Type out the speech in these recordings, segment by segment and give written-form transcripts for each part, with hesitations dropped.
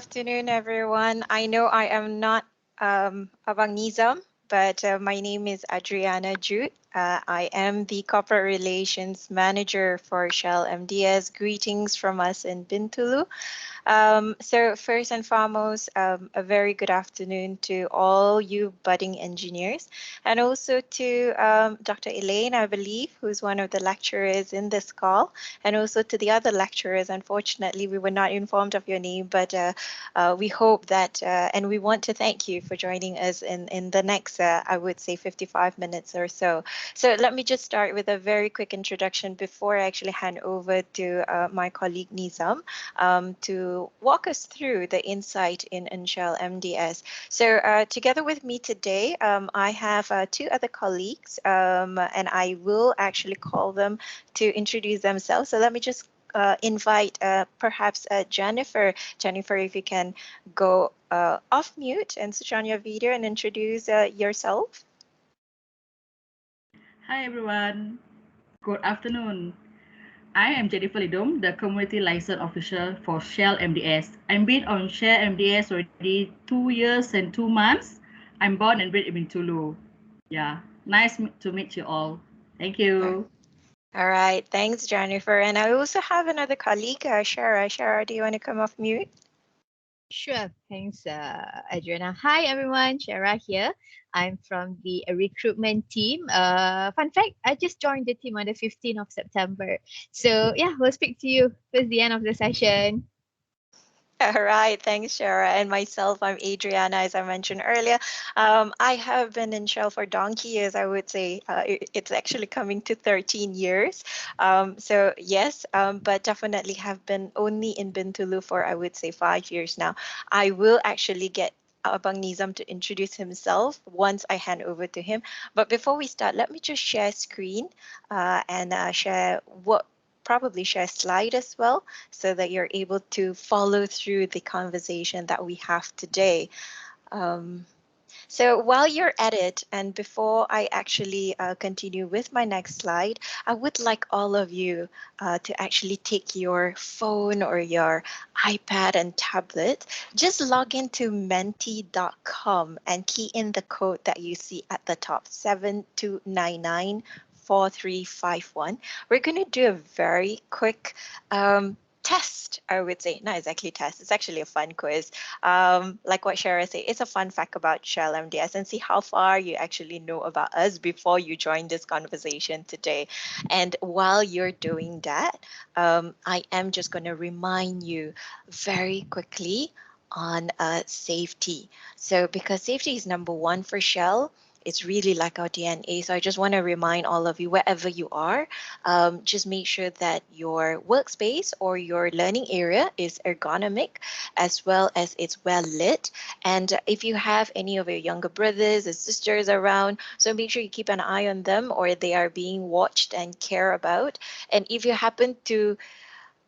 afternoon, everyone. I know I am not Abang Nizam, but my name is Adriana Jute. I am the Corporate Relations Manager for Shell MDS. Greetings from us in Bintulu. So first and foremost, a very good afternoon to all you budding engineers, and also to Dr. Elaine, I believe, who's one of the lecturers in this call, and also to the other lecturers. Unfortunately, we were not informed of your name, but we hope that, and we want to thank you for joining us in the next, I would say, 55 minutes or so. So let me just start with a very quick introduction before I actually hand over to my colleague Nizam to walk us through the insight in Shell MDS. So together with me today, I have two other colleagues, and I will actually call them to introduce themselves. So let me just invite perhaps Jennifer. Jennifer, if you can go off mute and switch on your video and introduce yourself. Hi everyone, good afternoon. I am Jennifer Lidom, the Community License Official for Shell MDS. I'm been on Shell MDS already 2 years and 2 months. I'm born and bred in Bintulu. Yeah, nice to meet you all. Thank you. All right, thanks, Jennifer. And I also have another colleague, Shara. Shara, do you want to come off mute? Sure. Thanks, Adriana. Hi, everyone. Shara here. I'm from the recruitment team. Fun fact, I just joined the team on the 15th of September. So, yeah, we'll speak to you towards the end of the session. All right, thanks, Shara. And myself, I'm Adriana, as I mentioned earlier. I have been in Shell for donkey years, I would say. It's actually coming to 13 years. So yes, but definitely have been only in Bintulu for, I would say, 5 years now. I will actually get Abang Nizam to introduce himself once I hand over to him. But before we start, let me just share screen and share what probably share slide as well so that you're able to follow through the conversation that we have today. Um, so while you're at it, and before I actually continue with my next slide, I would like all of you to actually take your phone or your iPad and tablet, just log into menti.com and key in the code that you see at the top, 72994351. We're going to do a very quick test, I would say. Not exactly test, it's actually a fun quiz. Like what Shara said, it's a fun fact about Shell MDS and see how far you actually know about us before you join this conversation today. And while you're doing that, I am just going to remind you very quickly on safety. So because safety is number one for Shell, it's really like our DNA. So I just want to remind all of you, wherever you are, just make sure that your workspace or your learning area is ergonomic as well as it's well lit. And if you have any of your younger brothers or sisters around, so make sure you keep an eye on them or they are being watched and care about. And if you happen to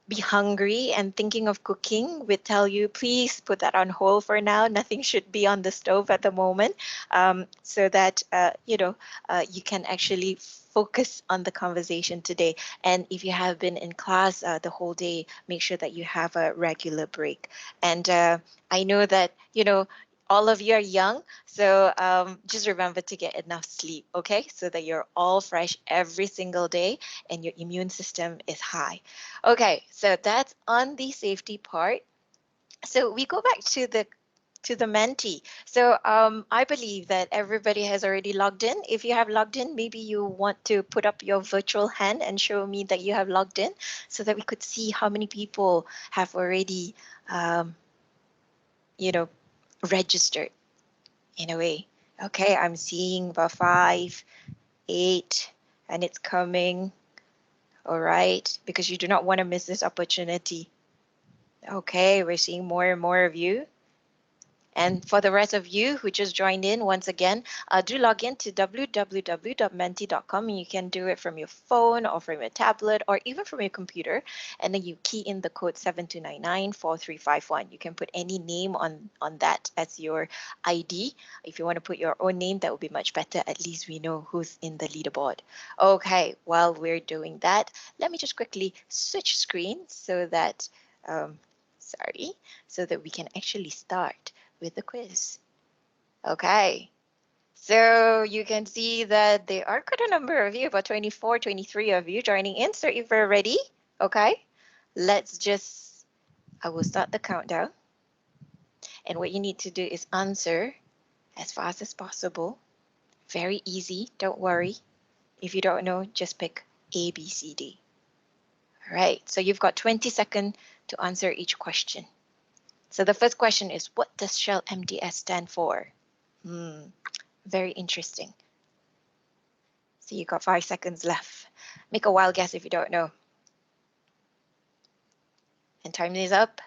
be hungry and thinking of cooking, we tell you please put that on hold for now. Nothing should be on the stove at the moment, so that you can actually focus on the conversation today. And if you have been in class the whole day, make sure that you have a regular break. And I know that all of you are young, so just remember to get enough sleep, okay? So that you're all fresh every single day and your immune system is high. Okay, so that's on the safety part. So we go back to the Menti. So I believe that everybody has already logged in. If you have logged in, maybe you want to put up your virtual hand and show me that you have logged in so that we could see how many people have already, um, you know, registered in a way. Okay, I'm seeing about 5, 8, and it's coming. All right, because you do not want to miss this opportunity. Okay, we're seeing more and more of you. And for the rest of you who just joined in, once again, do log in to www.menti.com, and you can do it from your phone or from your tablet or even from your computer. And then you key in the code 72994351. You can put any name on that as your ID. If you want to put your own name, that would be much better. At least we know who's in the leaderboard. Okay, while we're doing that, let me just quickly switch screens so that Sorry, so that we can actually start with the quiz. Okay, so you can see that there are quite a number of you, about 24, 23 of you joining in. So if we're ready, okay, I will start the countdown. And what you need to do is answer as fast as possible. Very easy, don't worry. If you don't know, just pick A, B, C, D. All right, so you've got 20 seconds to answer each question. So the first question is, what does Shell MDS stand for? Very interesting. So you've got 5 seconds left. Make a wild guess if you don't know. And time is up.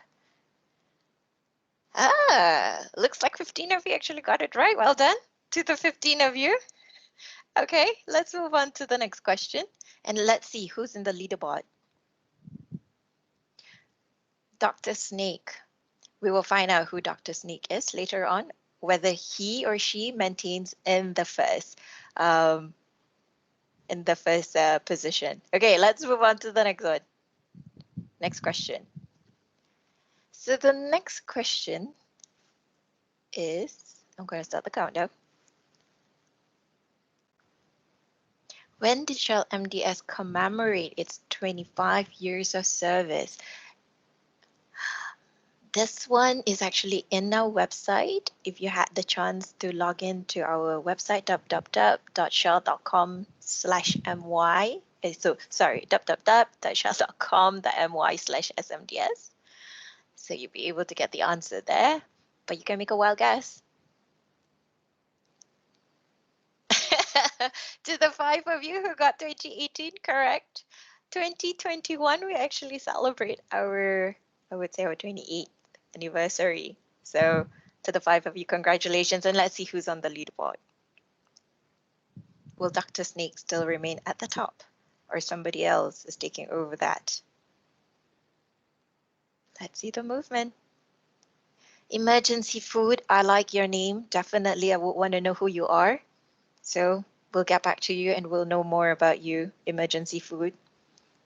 Looks like 15 of you actually got it right. Well done to the 15 of you. Okay, let's move on to the next question. And let's see who's in the leaderboard. Dr. Snake. We will find out who Dr. Snake is later on, whether he or she maintains in the first position. Okay, let's move on to the next one. Next question. So the next question is, I'm going to start the countdown. When did Shell MDS commemorate its 25 years of service? This one is actually in our website. If you had the chance to log into our website, www.shell.com/my. So sorry, www.shell.com.my/smds. So you'll be able to get the answer there, but you can make a wild guess. To the 5 of you who got 2018 correct, 2021 we actually celebrate our 28th anniversary. So to the 5 of you, congratulations, and let's see who's on the leaderboard. Will Dr. Snake still remain at the top, or somebody else is taking over that? Let's see the movement. Emergency food, I like your name. Definitely, I would want to know who you are. So we'll get back to you and we'll know more about you, Emergency Food.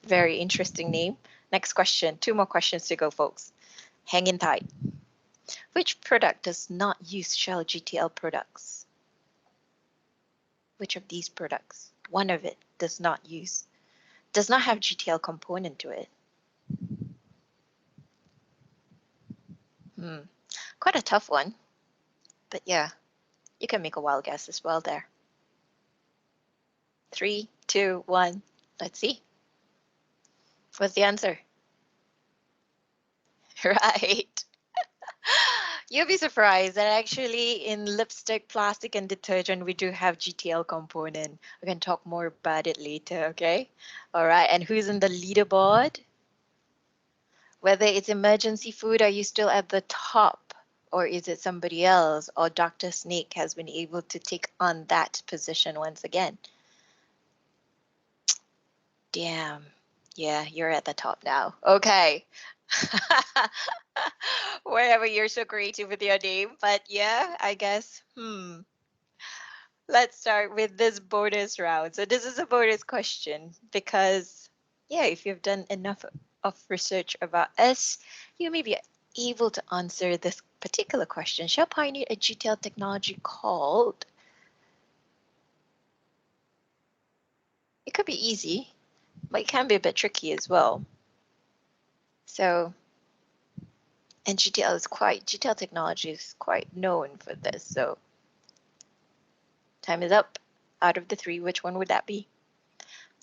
Very interesting name. Next question. 2 more questions to go, folks. Hang in tight. Which product does not use Shell GTL products? Which of these products? One of it does not have GTL component to it. Quite a tough one. But yeah, you can make a wild guess as well there. 3, 2, 1. Let's see. What's the answer? Right. You'll be surprised that actually in lipstick, plastic, and detergent, we do have GTL component. We can talk more about it later, okay? All right, and who's in the leaderboard? Whether it's emergency food, are you still at the top? Or is it somebody else? Or Dr. Snake has been able to take on that position once again? Damn. Yeah, you're at the top now. Okay. Wherever you're so creative with your name, but yeah, I guess. Let's start with this bonus round. So this is a bonus question because, yeah, if you've done enough of research about us, you may be able to answer this particular question. Shell pioneered a GTL technology called. It could be easy, but it can be a bit tricky as well. So. And GTL technology is quite known for this. So time is up. Out of the 3, which one would that be?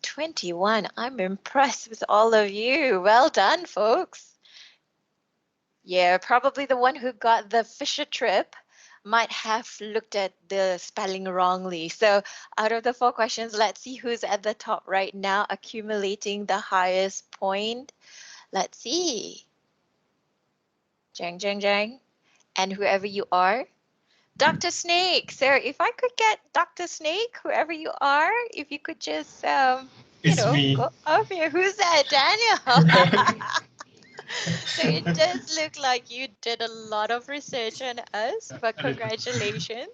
21. I'm impressed with all of you. Well done, folks. Yeah, probably the one who got the Fisher trip might have looked at the spelling wrongly. So out of the 4 questions, let's see who's at the top right now, accumulating the highest point. Let's see. Jang, jang, jang. And whoever you are, Dr. Snake. So if I could get Dr. Snake, whoever you are, if you could just, Me. go up here. Who's that? Daniel. So it does look like you did a lot of research on us, but congratulations.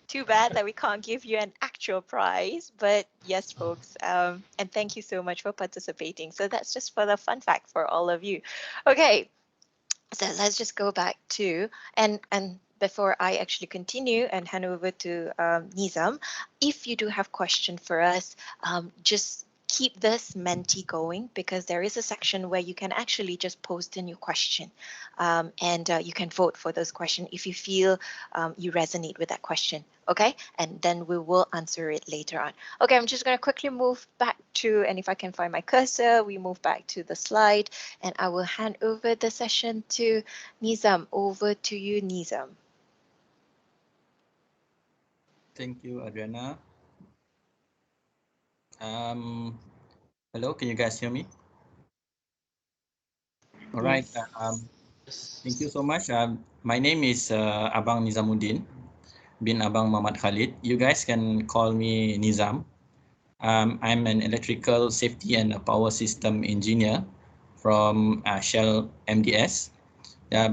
Too bad that we can't give you an actual prize, but yes, folks, and thank you so much for participating. So that's just for the fun fact for all of you. Okay, So let's just go back to, and before I actually continue and hand over to Nizam, if you do have question for us, just keep this Menti going, because there is a section where you can actually just post in your question, and you can vote for those questions if you feel you resonate with that question. Okay, and then we will answer it later on. Okay, I'm just going to quickly move back to, and if I can find my cursor, we move back to the slide, and I will hand over the session to Nizam. Over to you, Nizam. Thank you, Adriana. Hello, can you guys hear me? All right. Thank you so much. My name is Abang Nizamuddin bin Abang Muhammad Khalid. You guys can call me Nizam. I'm an electrical safety and power system engineer from Shell MDS.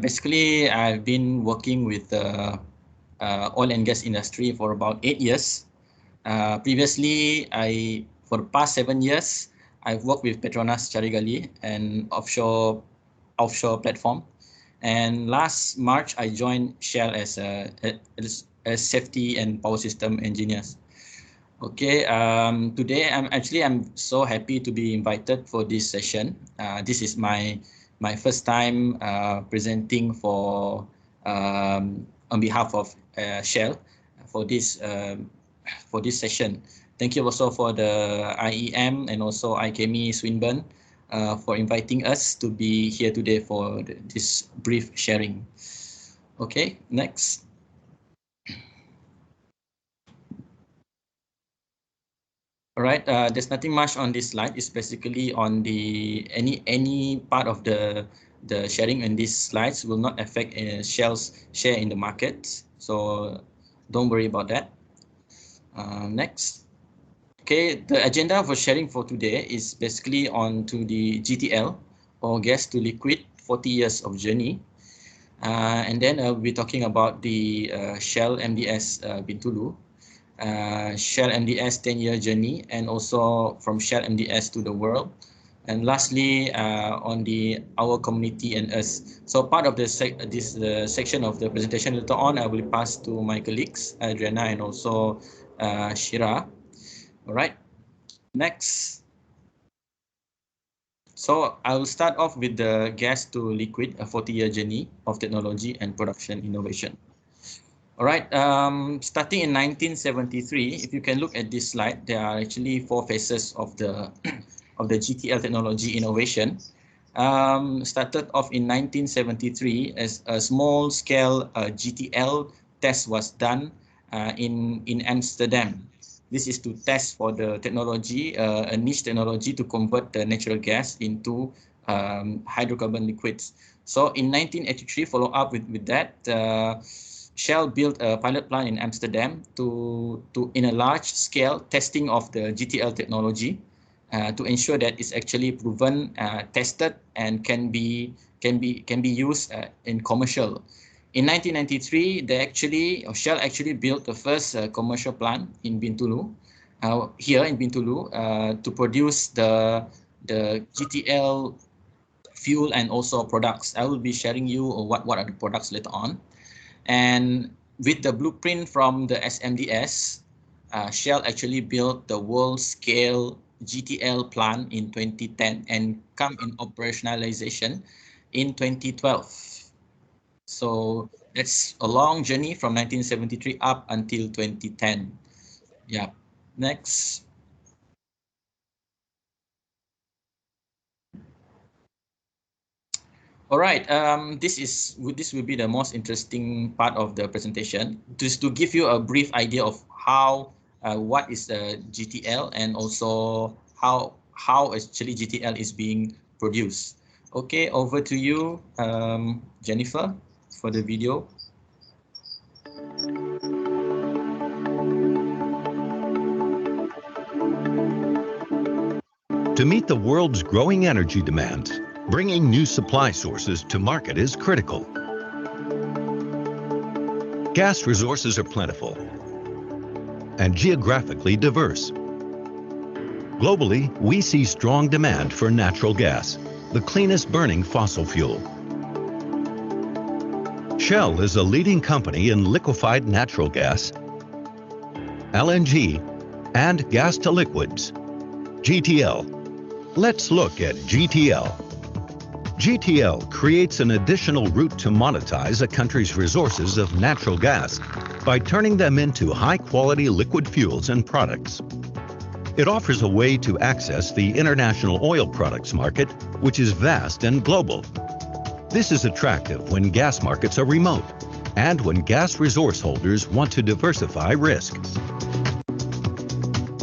Basically, I've been working with the oil and gas industry for about 8 years. Previously, for the past 7 years, I've worked with Petronas Carigali, an offshore platform. And last March, I joined Shell as a safety and power system engineers. Okay, today I'm so happy to be invited for this session. This is my first time presenting on behalf of Shell for this session. Thank you also for the IEM and also IKME Swinburne for inviting us to be here today for this brief sharing. Okay, next. All right, there's nothing much on this slide. It's basically on the any part of the sharing in these slides will not affect Shell's share in the market. So don't worry about that. Next. Okay, the agenda for sharing for today is basically on to the GTL, or gas to liquid 40 years of journey. And then we're talking about the Shell MDS Bintulu, Shell MDS 10-year journey, and also from Shell MDS to the world. And lastly, on our community and us. So part of this section of the presentation later on, I will pass to my colleagues, Adriana and also Shira. All right, next. So I will start off with the gas to liquid, a 40-year journey of technology and production innovation. All right, starting in 1973, if you can look at this slide, there are actually 4 phases of the of the GTL technology innovation. Started off in 1973 as a small-scale GTL test was done in Amsterdam. This is to test for the technology, a niche technology to convert the natural gas into hydrocarbon liquids. So in 1983, follow up with that, Shell built a pilot plant in Amsterdam to in a large scale testing of the GTL technology to ensure that it's actually proven, tested, and can be used in commercial. In 1993, Shell actually built the first commercial plant in Bintulu, here in Bintulu, to produce the GTL fuel and also products. I will be sharing you what are the products later on. And with the blueprint from the SMDS, Shell actually built the world-scale GTL plant in 2010 and come in operationalization in 2012. So that's a long journey from 1973 up until 2010. Yeah, next. All right, this will be the most interesting part of the presentation, just to give you a brief idea of what is the GTL and also how actually GTL is being produced. Okay, over to you, Jennifer, for the video. To meet the world's growing energy demands, bringing new supply sources to market is critical. Gas resources are plentiful and geographically diverse. Globally, we see strong demand for natural gas, the cleanest burning fossil fuel. Shell is a leading company in liquefied natural gas, LNG, and gas to liquids, GTL. Let's look at GTL. GTL creates an additional route to monetize a country's resources of natural gas by turning them into high-quality liquid fuels and products. It offers a way to access the international oil products market, which is vast and global. This is attractive when gas markets are remote and when gas resource holders want to diversify risk.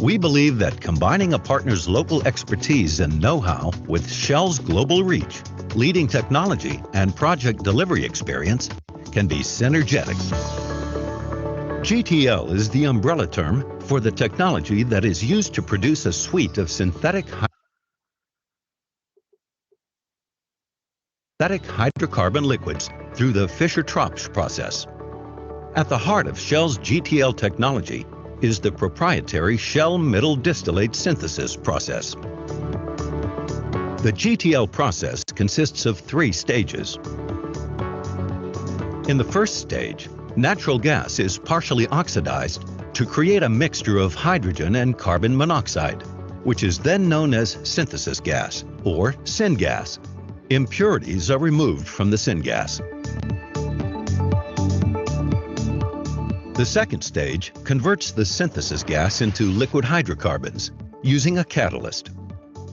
We believe that combining a partner's local expertise and know-how with Shell's global reach, leading technology, and project delivery experience can be synergetic. GTL is the umbrella term for the technology that is used to produce a suite of synthetic hydrocarbon liquids through the Fischer-Tropsch process. At the heart of Shell's GTL technology is the proprietary Shell middle distillate synthesis process. The GTL process consists of 3 stages. In the first stage, natural gas is partially oxidized to create a mixture of hydrogen and carbon monoxide, which is then known as synthesis gas, or syngas. Impurities are removed from the syngas. The second stage converts the synthesis gas into liquid hydrocarbons using a catalyst.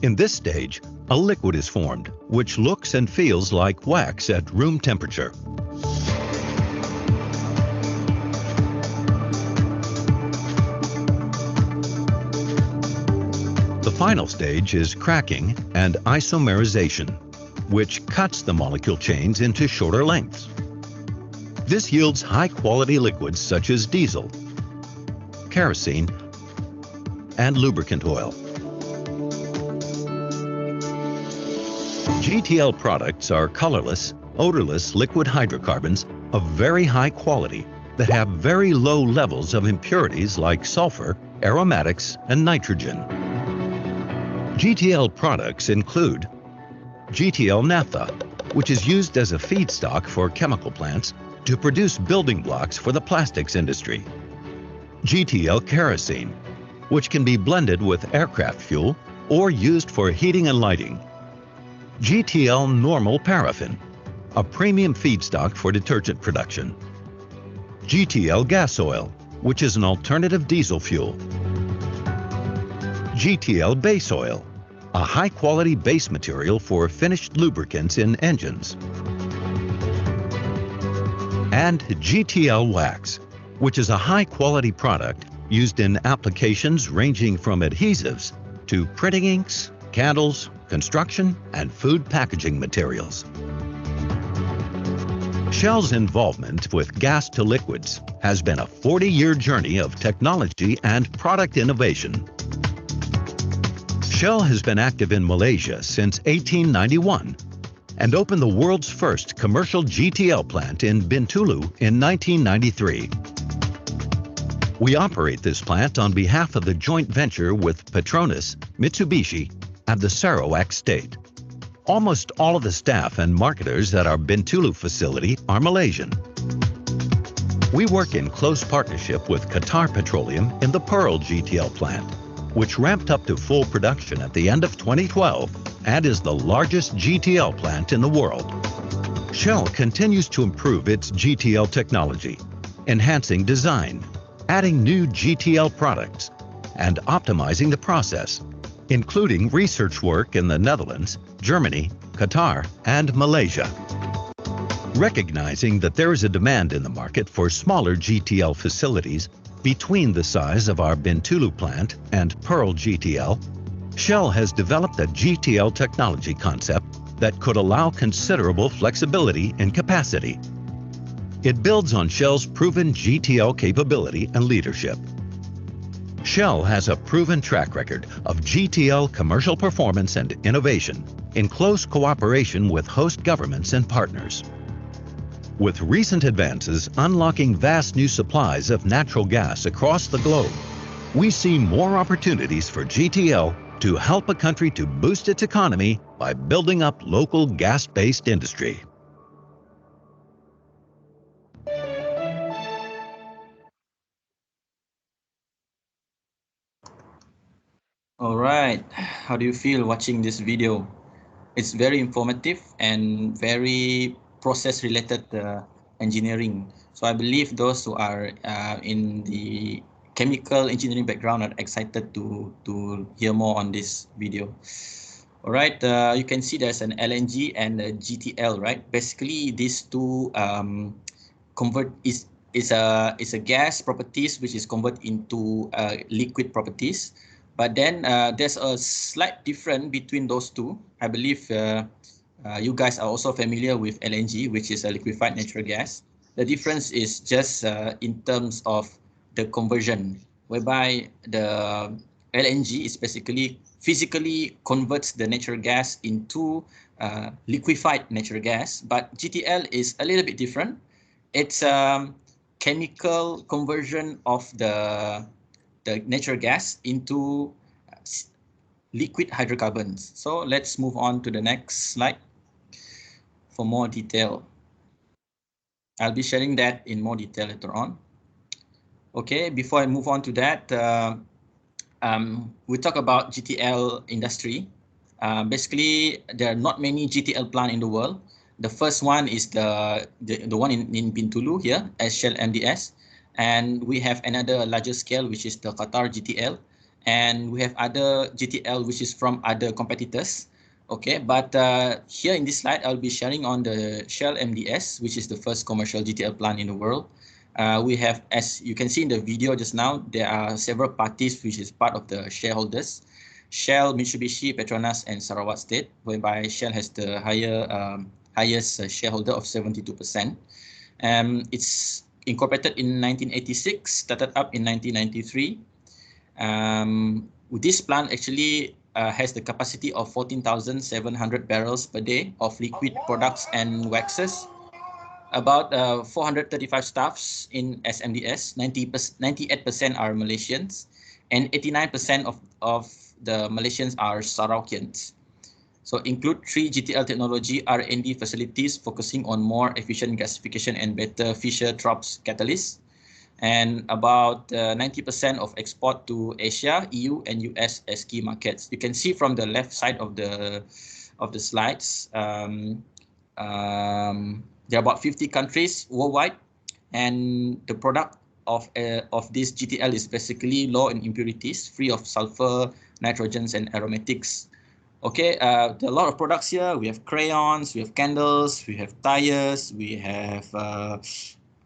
In this stage, a liquid is formed, which looks and feels like wax at room temperature. The final stage is cracking and isomerization, which cuts the molecule chains into shorter lengths. This yields high-quality liquids such as diesel, kerosene, and lubricant oil. GTL products are colorless, odorless liquid hydrocarbons of very high quality that have very low levels of impurities like sulfur, aromatics, and nitrogen. GTL products include GTL naphtha, which is used as a feedstock for chemical plants to produce building blocks for the plastics industry. GTL kerosene, which can be blended with aircraft fuel or used for heating and lighting. GTL normal paraffin, a premium feedstock for detergent production. GTL gas oil, which is an alternative diesel fuel. GTL base oil, a high-quality base material for finished lubricants in engines. And GTL wax, which is a high-quality product used in applications ranging from adhesives to printing inks, candles, construction, and food packaging materials. Shell's involvement with gas to liquids has been a 40-year journey of technology and product innovation. Shell has been active in Malaysia since 1891 and opened the world's first commercial GTL plant in Bintulu in 1993. We operate this plant on behalf of the joint venture with Petronas, Mitsubishi, and the Sarawak state. Almost all of the staff and marketers at our Bintulu facility are Malaysian. We work in close partnership with Qatar Petroleum in the Pearl GTL plant, which ramped up to full production at the end of 2012 and is the largest GTL plant in the world. Shell continues to improve its GTL technology, enhancing design, adding new GTL products, and optimizing the process, including research work in the Netherlands, Germany, Qatar, and Malaysia. Recognizing that there is a demand in the market for smaller GTL facilities between the size of our Bintulu plant and Pearl GTL, Shell has developed a GTL technology concept that could allow considerable flexibility in capacity. It builds on Shell's proven GTL capability and leadership. Shell has a proven track record of GTL commercial performance and innovation in close cooperation with host governments and partners. With recent advances unlocking vast new supplies of natural gas across the globe, we see more opportunities for GTL to help a country to boost its economy by building up local gas-based industry. All right, how do you feel watching this video? It's very informative and very process related engineering. So I believe those who are in the chemical engineering background are excited to hear more on this video. All right, you can see there's an LNG and a GTL, right? Basically, these two convert is a gas properties which is convert into liquid properties. But then there's a slight difference between those two. I believe you guys are also familiar with LNG, which is a liquefied natural gas. The difference is just in terms of the conversion, whereby the LNG is basically physically converts the natural gas into liquefied natural gas, but GTL is a little bit different. It's chemical conversion of the natural gas into liquid hydrocarbons. So let's move on to the next slide for more detail. I'll be sharing that in more detail later on. Okay, before I move on to that, we talk about GTL industry. Basically, there are not many GTL plants in the world. The first one is the one in Bintulu here as Shell MDS. And we have another larger scale, which is the Qatar GTL. And we have other GTL, which is from other competitors. Okay, but here in this slide, I'll be sharing on the Shell MDS, which is the first commercial GTL plant in the world. We have, as you can see in the video just now, there are several parties which is part of the shareholders. Shell, Mitsubishi, Petronas, and Sarawak State, whereby Shell has the highest shareholder of 72%. It's incorporated in 1986, started up in 1993. This plant actually has the capacity of 14,700 barrels per day of liquid products and waxes. About 435 staffs in SMDS, 98% are Malaysians, and 89% of the Malaysians are Sarawakians. So include 3 GTL technology R&D facilities focusing on more efficient gasification and better Fischer-Tropsch catalysts. And about 90% of export to Asia, EU, and US as key markets. You can see from the left side of the slides, there are about 50 countries worldwide, and the product of this GTL is basically low in impurities, free of sulfur, nitrogens, and aromatics. Okay, there are a lot of products here. We have crayons, we have candles, we have tires, we have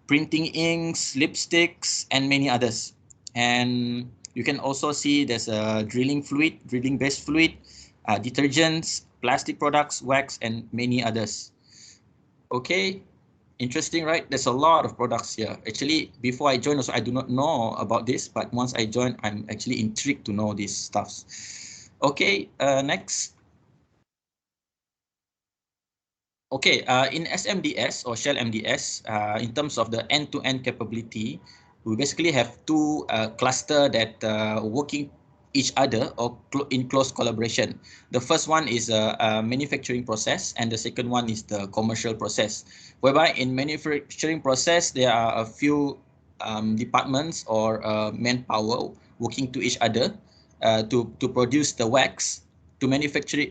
printing inks, lipsticks, and many others. And you can also see there's a drilling-based fluid, detergents, plastic products, wax, and many others. Okay, interesting, right? There's a lot of products here. Actually, before I joined also, I do not know about this, but once I joined, I'm actually intrigued to know these stuffs. Okay, next. Okay, in SMDS or Shell MDS, in terms of the end-to-end capability, we basically have two clusters that working each other or in close collaboration. The first one is a manufacturing process, and the second one is the commercial process. Whereby in manufacturing process, there are a few departments or manpower working to each other to produce the wax, to manufacture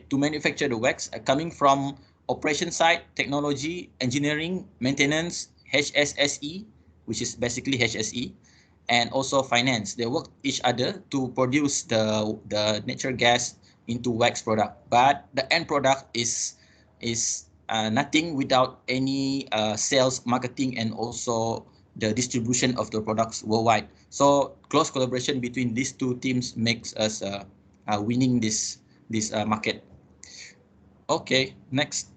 the wax, coming from operation side, technology, engineering, maintenance, HSSE, which is basically HSE, and also finance. They work each other to produce the natural gas into wax product. But the end product is nothing without any sales, marketing, and also the distribution of the products worldwide. So close collaboration between these two teams makes us winning this market. Okay, next.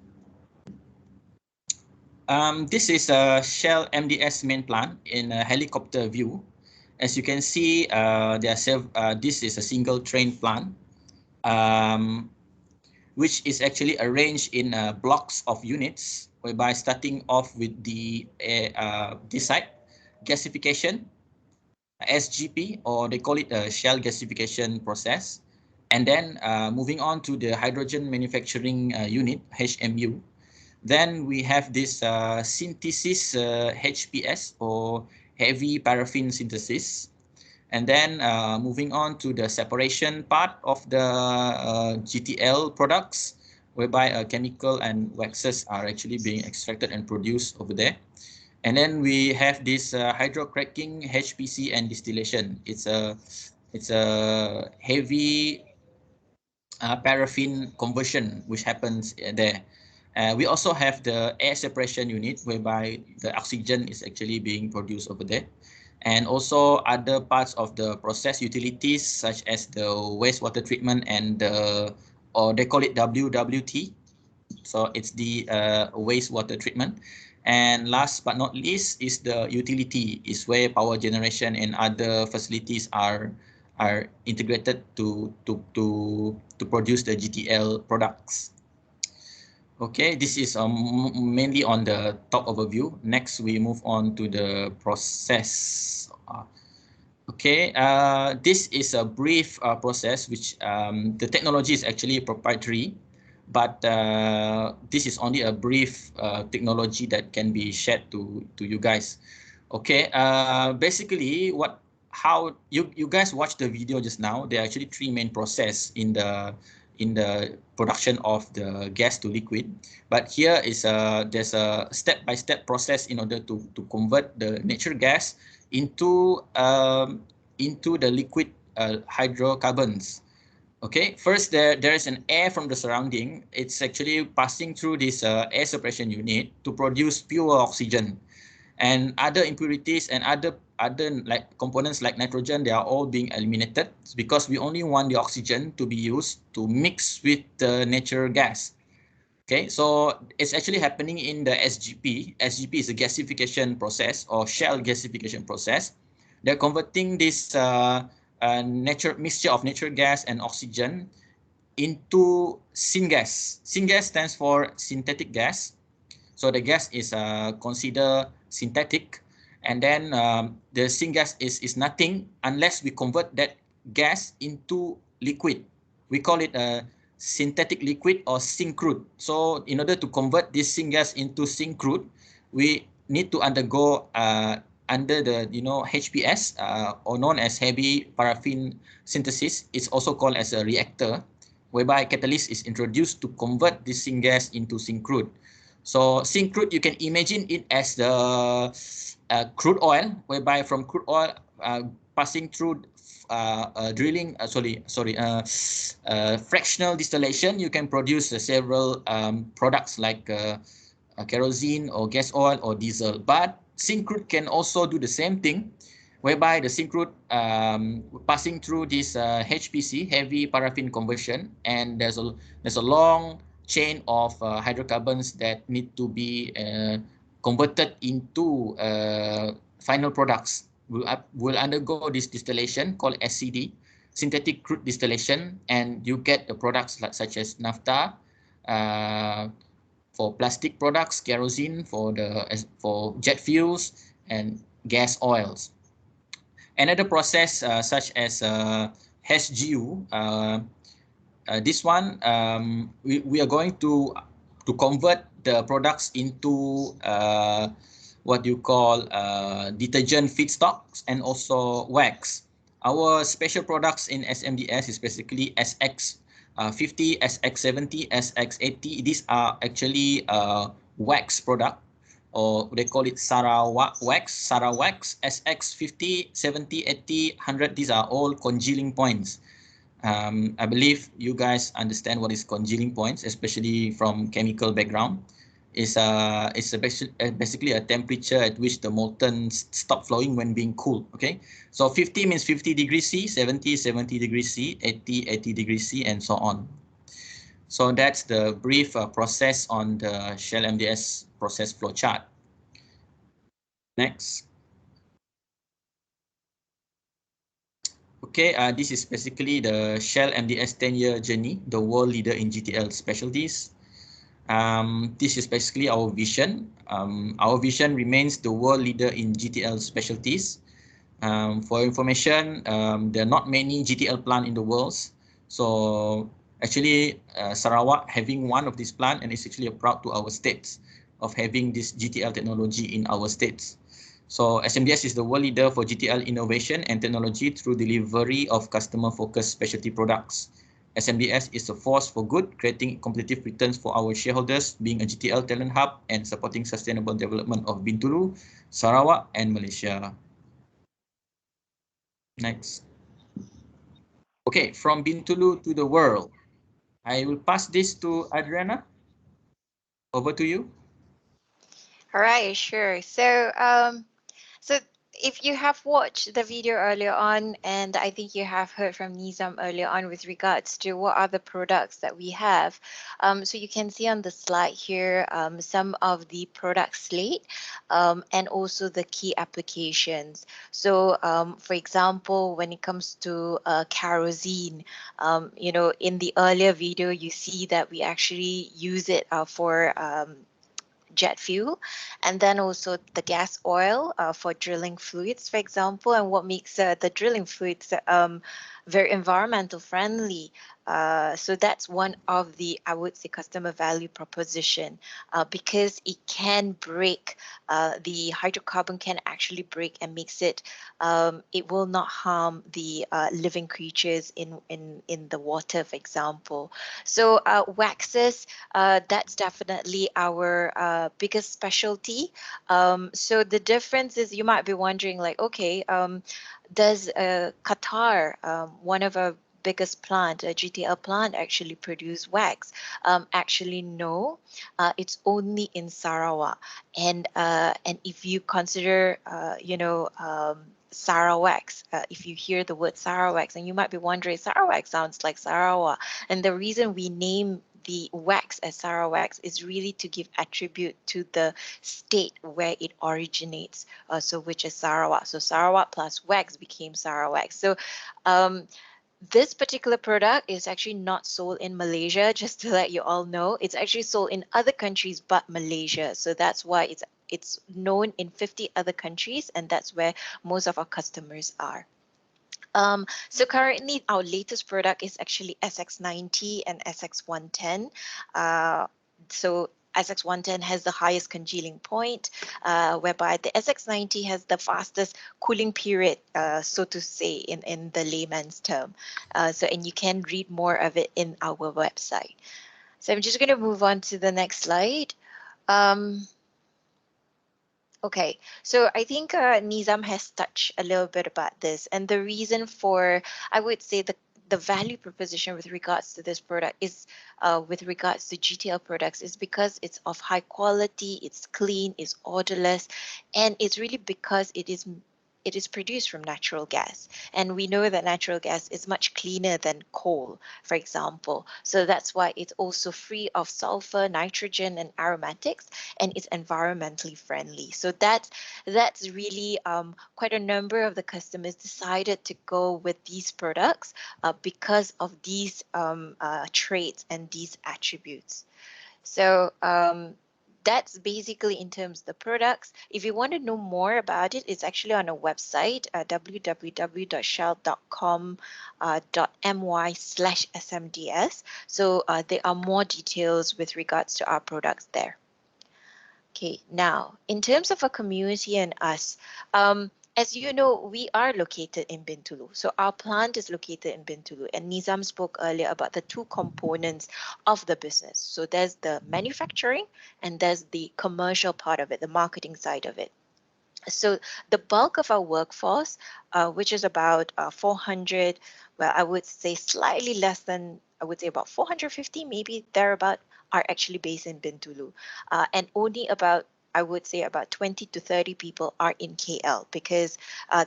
This is a Shell MDS main plant in a helicopter view. As you can see, this is a single train plant, which is actually arranged in blocks of units, whereby starting off with this side, gasification, SGP, or they call it a Shell gasification process. And then moving on to the hydrogen manufacturing unit, HMU. Then we have this synthesis HPS or heavy paraffin synthesis. And then moving on to the separation part of the GTL products, whereby chemical and waxes are actually being extracted and produced over there. And then we have this hydrocracking, HPC, and distillation. It's a heavy paraffin conversion which happens there. We also have the air separation unit, whereby the oxygen is actually being produced over there. And also other parts of the process utilities, such as the wastewater treatment and or they call it WWT. So it's the wastewater treatment. And last but not least is the utility, is where power generation and other facilities are integrated to produce the GTL products. Okay, this is mainly on the top overview. Next, we move on to the process. Okay, this is a brief process, which the technology is actually proprietary, but this is only a brief technology that can be shared to you guys. Okay, basically how you guys watched the video just now. There are actually three main process in the production of the gas to liquid, but here is there's a step-by-step process in order to convert the natural gas into the liquid hydrocarbons. Okay, first there is an air from the surrounding. It's actually passing through this air separation unit to produce pure oxygen, and other impurities and other like components like nitrogen, they are all being eliminated, because we only want the oxygen to be used to mix with the natural gas. Okay, so it's actually happening in the SGP. SGP is a gasification process, or shell gasification process. They're converting this mixture of natural gas and oxygen into syngas. Syngas stands for synthetic gas. So the gas is considered synthetic, and then the syngas is nothing unless we convert that gas into liquid. We call it a synthetic liquid or syncrude. So in order to convert this syngas into syncrude, we need to undergo under the HPS, or known as heavy paraffin synthesis. It's also called as a reactor, whereby catalyst is introduced to convert this syngas into syncrude. So syncrude, you can imagine it as the crude oil, whereby from crude oil passing through fractional distillation, you can produce several products like kerosene or gas oil or diesel. But syncrude can also do the same thing, whereby the syncrude passing through this HPC, heavy paraffin conversion, and there's a long chain of hydrocarbons that need to be converted into final products. Will undergo this distillation called SCD, synthetic crude distillation, and you get the products such as naphtha for plastic products, kerosene for jet fuels, and gas oils. Another process such as HGU, this one we are going to convert the products into what you call detergent feedstocks and also wax. Our special products in SMDS is basically SX50, SX70, SX80. These are actually wax product, or they call it Sarawak wax, SX50, 70, 80, 100. These are all congealing points. I believe you guys understand what is congealing points, especially from chemical background. It's basically a temperature at which the molten stop flowing when being cooled. Okay, so 50 means 50 degrees C, 70 degrees C, 80 degrees C, and so on. So that's the brief process on the Shell MDS process flow chart. Next. Okay, this is basically the Shell MDS 10-year journey, the world leader in GTL specialties. This is basically our vision. Our vision remains the world leader in GTL specialties. For information, there are not many GTL plants in the world. So actually, Sarawak having one of these plants, and it's actually proud to our states of having this GTL technology in our states. So SMDS is the world leader for GTL innovation and technology through delivery of customer-focused specialty products. SMDS is a force for good, creating competitive returns for our shareholders, being a GTL talent hub and supporting sustainable development of Bintulu, Sarawak, and Malaysia. Next. Okay, from Bintulu to the world. I will pass this to Adriana. Over to you. All right, sure. So if you have watched the video earlier on, and I think you have heard from Nizam earlier on with regards to what are the products that we have. So you can see on the slide here some of the product slate and also the key applications. So for example, when it comes to kerosene, you know, in the earlier video, you see that we actually use it for jet fuel, and then also the gas oil for drilling fluids, for example. And what makes the drilling fluids very environmental friendly. So that's one of the, I would say, customer value proposition because it can break, the hydrocarbon can actually break and makes it, it will not harm the living creatures in the water, for example. So waxes, that's definitely our biggest specialty. So the difference is, you might be wondering, like, okay, does Qatar, one of our biggest plant, a GTL plant, actually produce wax? Actually, no. It's only in Sarawak, and if you consider, you know, Sarawak, if you hear the word Sarawak, and you might be wondering, Sarawak sounds like Sarawak, and the reason we name the wax as Sarawak is really to give attribute to the state where it originates, so which is Sarawak. So Sarawak plus wax became Sarawak. So this particular product is actually not sold in Malaysia, just to let you all know. It's actually sold in other countries but Malaysia. So that's why it's known in 50 other countries, and that's where most of our customers are. So currently our latest product is actually SX90 and SX110. So SX110 has the highest congealing point, whereby the SX90 has the fastest cooling period, so to say, in the layman's term. And you can read more of it in our website. So I'm just going to move on to the next slide. Okay, so I think Nizam has touched a little bit about this, and the reason for, I would say, the value proposition with regards to this product is, with regards to GTL products, is because it's of high quality, it's clean, it's odorless, and it's really because it is produced from natural gas. And we know that natural gas is much cleaner than coal, for example. So that's why it's also free of sulfur, nitrogen, and aromatics, and it's environmentally friendly. So that's really quite a number of the customers decided to go with these products because of these traits and these attributes. So that's basically in terms of the products. If you want to know more about it, it's actually on our website, www.shell.com.my/smds. So there are more details with regards to our products there. Okay, now in terms of a community and us, as you know, we are located in Bintulu. So our plant is located in Bintulu, and Nizam spoke earlier about the two components of the business. So there's the manufacturing and there's the commercial part of it, the marketing side of it. So the bulk of our workforce, which is about 400, well, I would say slightly less than, I would say about 450, maybe thereabout, are actually based in Bintulu. And only about, I would say about 20 to 30 people are in KL because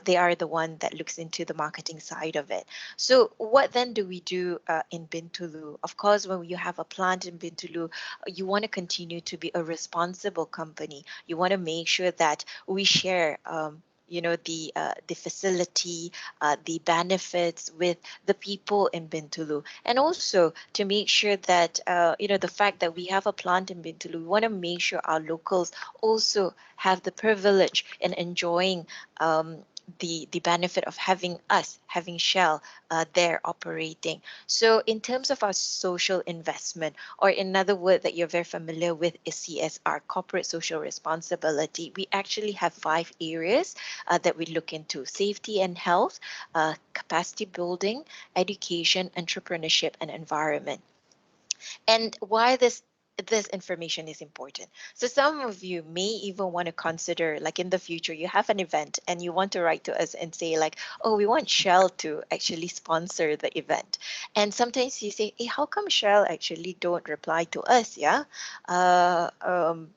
they are the one that looks into the marketing side of it. So what then do we do in Bintulu? Of course, when you have a plant in Bintulu, you want to continue to be a responsible company. You want to make sure that we share you know, the facility, the benefits with the people in Bintulu, and also to make sure that you know, the fact that we have a plant in Bintulu, we want to make sure our locals also have the privilege in enjoying the benefit of having Shell there operating. So in terms of our social investment, or another word that you're very familiar with is CSR, corporate social responsibility, we actually have 5 areas that we look into: safety and health, capacity building, education, entrepreneurship, and environment. And why this information is important. So some of you may even want to consider, like in the future, you have an event and you want to write to us and say like, oh, we want Shell to actually sponsor the event. And sometimes you say, hey, how come Shell actually don't reply to us? Yeah,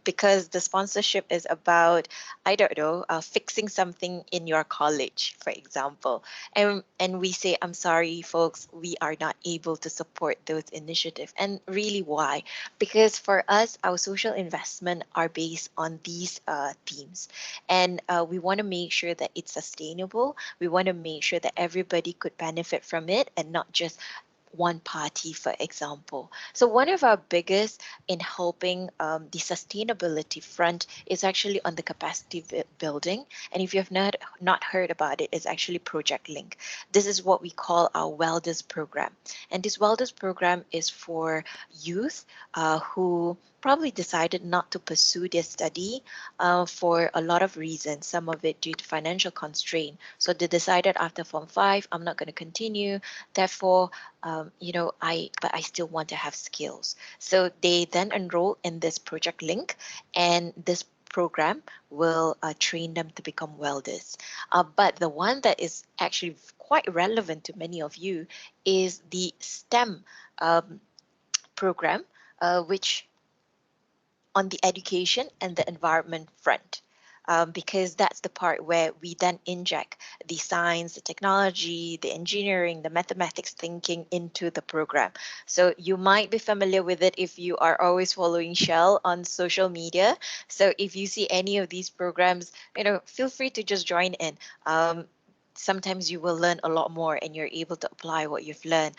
because the sponsorship is about, I don't know, fixing something in your college, for example. And we say, I'm sorry, folks, we are not able to support those initiatives. And really, why? Because for us, our social investment are based on these themes, and we want to make sure that it's sustainable. We want to make sure that everybody could benefit from it, and not just one party, for example. So one of our biggest in helping the sustainability front is actually on the capacity building. And if you have not heard about it, it's actually Project Link. This is what we call our Welders program. And this Welders program is for youth who probably decided not to pursue their study for a lot of reasons, some of it due to financial constraint. So they decided after Form 5, I'm not going to continue. Therefore, but I still want to have skills. So they then enroll in this Project Link, and this program will train them to become welders. But the one that is actually quite relevant to many of you is the STEM program, which on the education and the environment front. Because that's the part where we then inject the science, the technology, the engineering, the mathematics thinking into the program. So you might be familiar with it if you are always following Shell on social media. So if you see any of these programs, feel free to just join in. Sometimes you will learn a lot more, and you're able to apply what you've learned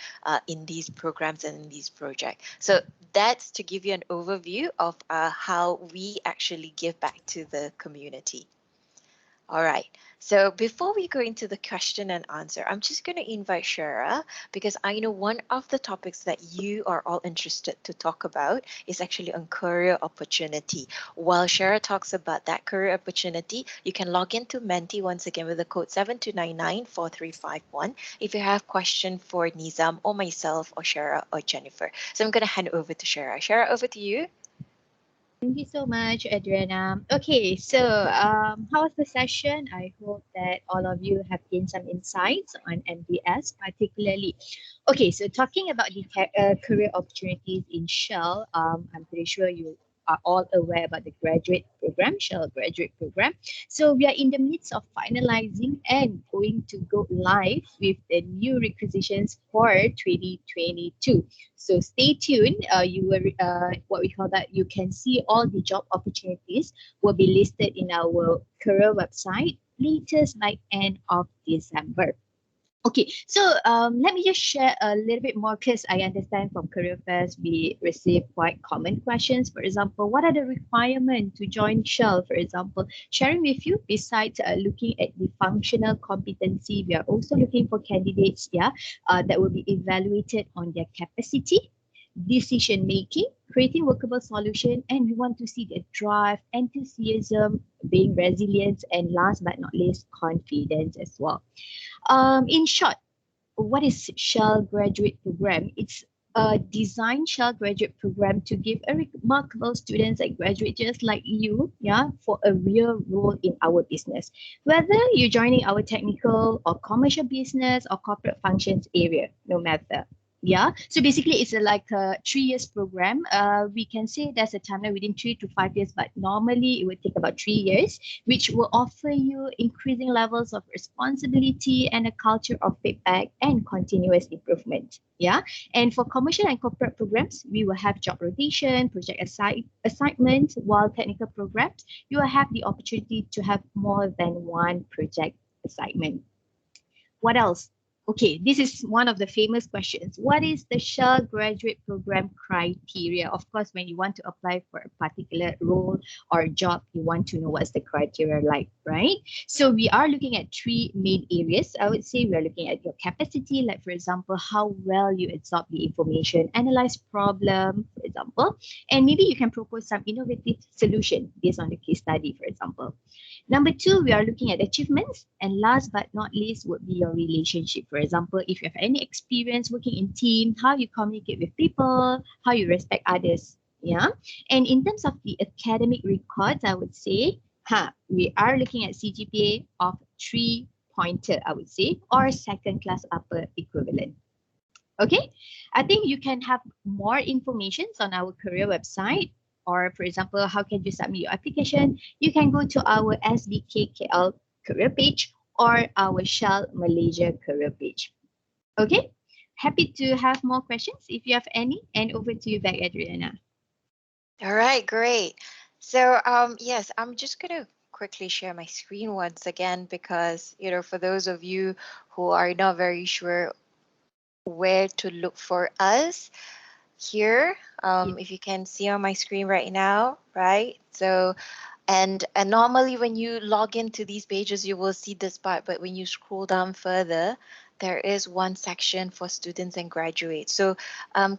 in these programs and in these projects. So that's to give you an overview of how we actually give back to the community. All right. So before we go into the question and answer, I'm just going to invite Shara, because I know one of the topics that you are all interested to talk about is actually on career opportunity. While Shara talks about that career opportunity, you can log into Menti once again with the code 72994351 if you have question for Nizam or myself or Shara or Jennifer. So I'm going to hand over to Shara. Shara, over to you. Thank you so much, Adriana. Okay, so how was the session? I hope that all of you have gained some insights on MDS, particularly. Okay, so talking about the career opportunities in Shell, I'm pretty sure you are all aware about the graduate program, Shell graduate program. So we are in the midst of finalizing and going to go live with the new requisitions for 2022. So stay tuned. You will what we call that. You can see all the job opportunities will be listed in our career website latest by end of December. Okay, so let me just share a little bit more, because I understand from career fairs we receive quite common questions. For example, what are the requirements to join Shell? For example, sharing with you, besides looking at the functional competency, we are also looking for candidates, that will be evaluated on their capacity, decision making, creating workable solution, and we want to see the drive, enthusiasm, being resilient, and last but not least, confidence as well. In short, what is Shell graduate program? It's a design Shell graduate program to give a remarkable students and graduates just like you, for a real role in our business. Whether you're joining our technical or commercial business or corporate functions area, no matter. So basically it's like a 3 years program. We can say there's a timeline within 3 to 5 years, but normally it would take about 3 years, which will offer you increasing levels of responsibility and a culture of feedback and continuous improvement. And for commercial and corporate programs, we will have job rotation, project assignment, while technical programs, you will have the opportunity to have more than one project assignment. What else? Okay, this is one of the famous questions. What is the Shell graduate program criteria? Of course, when you want to apply for a particular role or job, you want to know what's the criteria like, right? So we are looking at three main areas. I would say we are looking at your capacity, like for example, how well you absorb the information, analyze problem, for example, and maybe you can propose some innovative solution based on the case study, for example. Number two, we are looking at achievements. And last but not least would be your relationship. For example, if you have any experience working in team, how you communicate with people, how you respect others. Yeah. And in terms of the academic records, I would say, we are looking at CGPA of 3-pointer, I would say, or second class upper equivalent. Okay, I think you can have more information on our career website, or for example, how can you submit your application? You can go to our SBKKL career page or our Shell Malaysia career page. Okay, happy to have more questions if you have any, and over to you back, Adriana. All right, great. So yes, I'm just gonna quickly share my screen once again because, you know, for those of you who are not very sure where to look for us here, if you can see on my screen right now, right? So, and normally when you log into these pages, you will see this part, but when you scroll down further, there is one section for students and graduates. So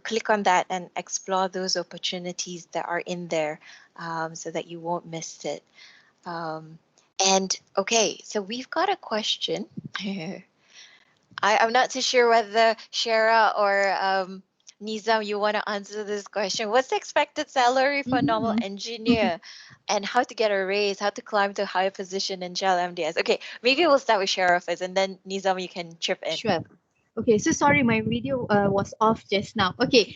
click on that and explore those opportunities that are in there so that you won't miss it. And okay, so we've got a question. I'm not too sure whether Shara or Nizam, you want to answer this question. What's the expected salary for a normal engineer, and how to get a raise, how to climb to a higher position in Shell MDS? Okay, maybe we'll start with Shara first, and then Nizam, you can chip in. Sure. Okay, so sorry, my video was off just now. Okay,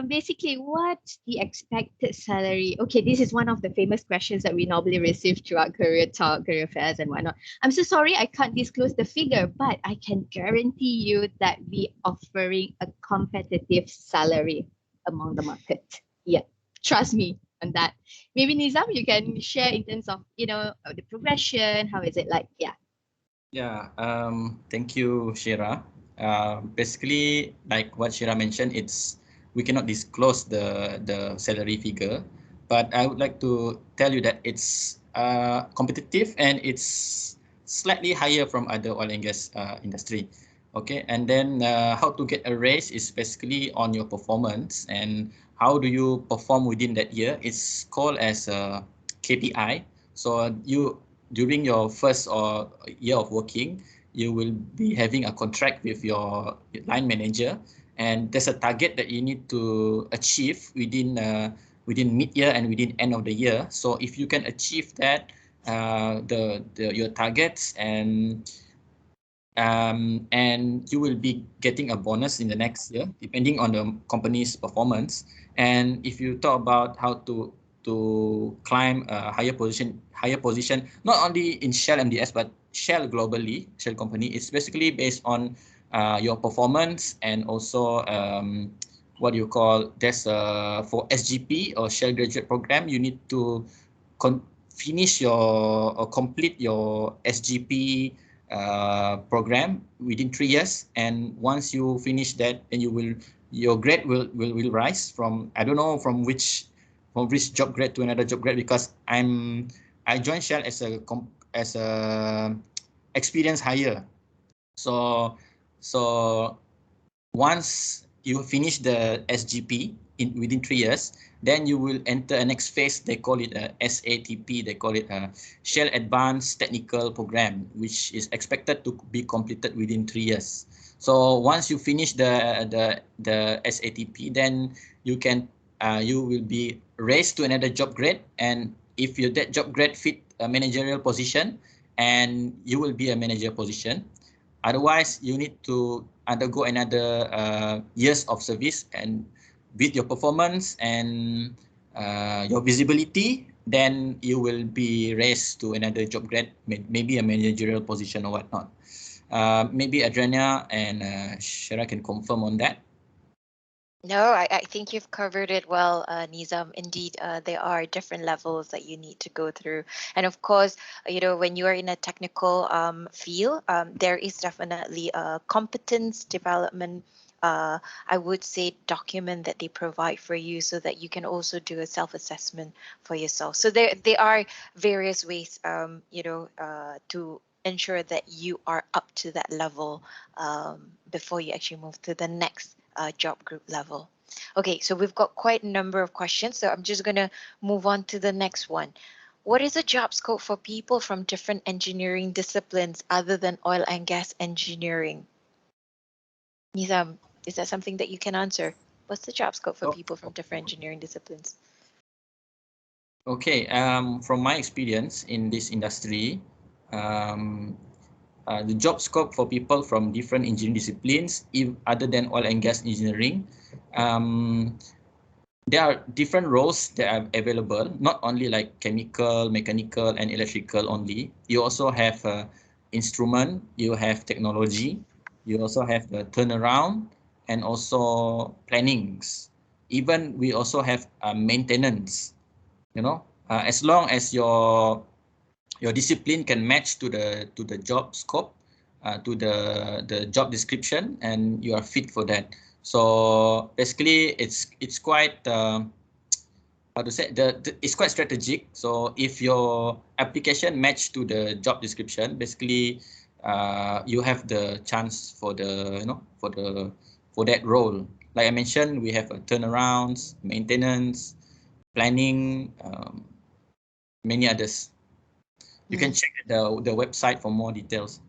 basically, what's the expected salary? Okay, this is one of the famous questions that we normally receive throughout career talk, career fairs, and whatnot. I'm so sorry, I can't disclose the figure, but I can guarantee you that we offering a competitive salary among the market. Yeah, trust me on that. Maybe Nizam, you can share in terms of, you know, the progression. How is it like? Yeah. Yeah. Thank you, Shira. Basically, like what Shira mentioned, we cannot disclose the salary figure, but I would like to tell you that it's competitive and it's slightly higher from other oil and gas industry. Okay, and then how to get a raise is basically on your performance and how do you perform within that year. It's called as a KPI. So during your first or year of working, you will be having a contract with your line manager, and there's a target that you need to achieve within mid-year and within end of the year. So if you can achieve that, your targets, and you will be getting a bonus in the next year depending on the company's performance. And if you talk about how to climb a higher position, not only in Shell MDS but Shell globally, Shell company, it's basically based on your performance, and also what you call, there's for SGP or Shell graduate program, you need to finish your or complete your SGP program within 3 years, and once you finish that, then your grade will rise from, I don't know from which job grade to another job grade, because I joined Shell as a experience hire. So once you finish the SGP within 3 years, then you will enter a next phase. They call it a SATP. They call it a Shell Advanced Technical Program, which is expected to be completed within 3 years. So once you finish the SATP, then you will be raised to another job grade, and if that job grade fit a managerial position, and you will be a manager position. Otherwise, you need to undergo another years of service, and with your performance and your visibility, then you will be raised to another job grade, maybe a managerial position or whatnot. Maybe Adriana and Shara can confirm on that. No, I think you've covered it well, Nizam. Indeed, there are different levels that you need to go through. And of course, when you are in a technical field, there is definitely a competence development, I would say, document that they provide for you so that you can also do a self-assessment for yourself. So there are various ways, to ensure that you are up to that level before you actually move to the next job group level. Okay, so we've got quite a number of questions, so I'm just going to move on to the next one. What is a job scope for people from different engineering disciplines other than oil and gas engineering? Nizam, is that something that you can answer? What's the job scope for people from different engineering disciplines? Okay, from my experience in this industry, the job scope for people from different engineering disciplines, other than oil and gas engineering, there are different roles that are available, not only like chemical, mechanical, and electrical only. You also have instrument, you have technology, you also have the turnaround, and also plannings. Even we also have maintenance. As long as your discipline can match to the job scope, to the job description, and you are fit for that. So basically, it's quite how to say, it's quite strategic. So if your application match to the job description, basically you have the chance for for that role. Like I mentioned, we have turnarounds, maintenance, planning, many others. You can check the website for more details.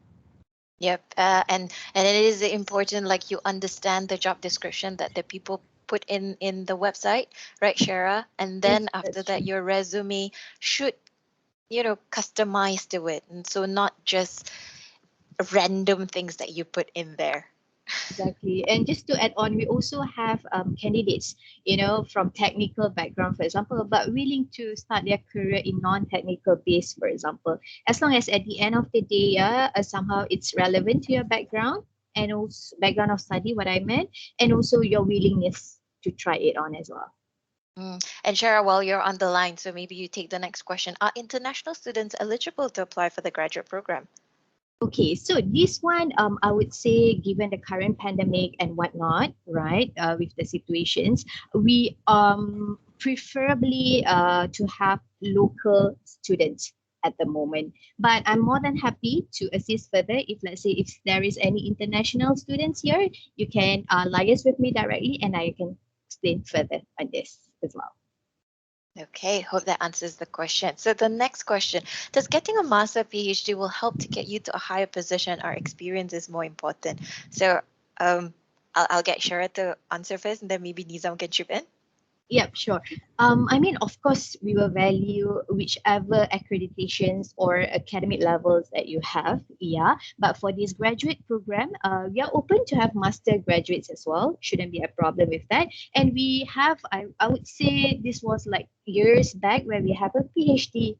Yep, and it is important, like, you understand the job description that the people put in the website, right, Shara? And then Yes, after that's that, true. your resume should, customize to it, and so not just random things that you put in there. Exactly. And just to add on, we also have candidates, from technical background, for example, but willing to start their career in non-technical base, for example. As long as at the end of the day, somehow it's relevant to your background and also background of study, what I meant, and also your willingness to try it on as well. And Shara, while you're on the line, so maybe you take the next question. Are international students eligible to apply for the graduate program? Okay, so this one, I would say, given the current pandemic and whatnot, right, with the situations, we preferably to have local students at the moment. But I'm more than happy to assist further. If, let's say, if there is any international students here, you can liaise with me directly, and I can explain further on this as well. Okay, hope that answers the question. So the next question, does getting a master PhD will help to get you to a higher position, or experience is more important? So I'll get Shara to answer first, and then maybe Nizam can chip in. Yep, sure. I mean, of course, we will value whichever accreditations or academic levels that you have. Yeah. But for this graduate program, we are open to have master graduates as well. Shouldn't be a problem with that. And we have, I would say this was like years back where we have a PhD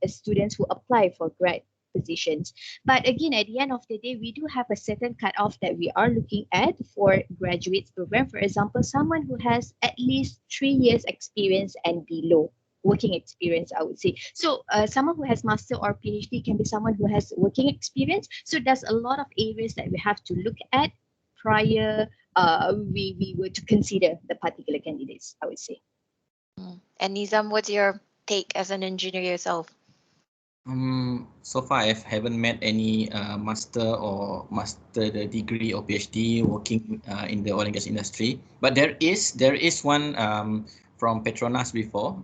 students who apply for grad positions. But again, at the end of the day, we do have a certain cutoff that we are looking at for graduates program. For example, someone who has at least 3 years experience and below working experience, I would say. So someone who has master or PhD can be someone who has working experience. So there's a lot of areas that we have to look at prior we were to consider the particular candidates, I would say. And Nizam, what's your take as an engineer yourself? So far, I haven't met any master or master degree or PhD working in the oil and gas industry. But there is one from Petronas before.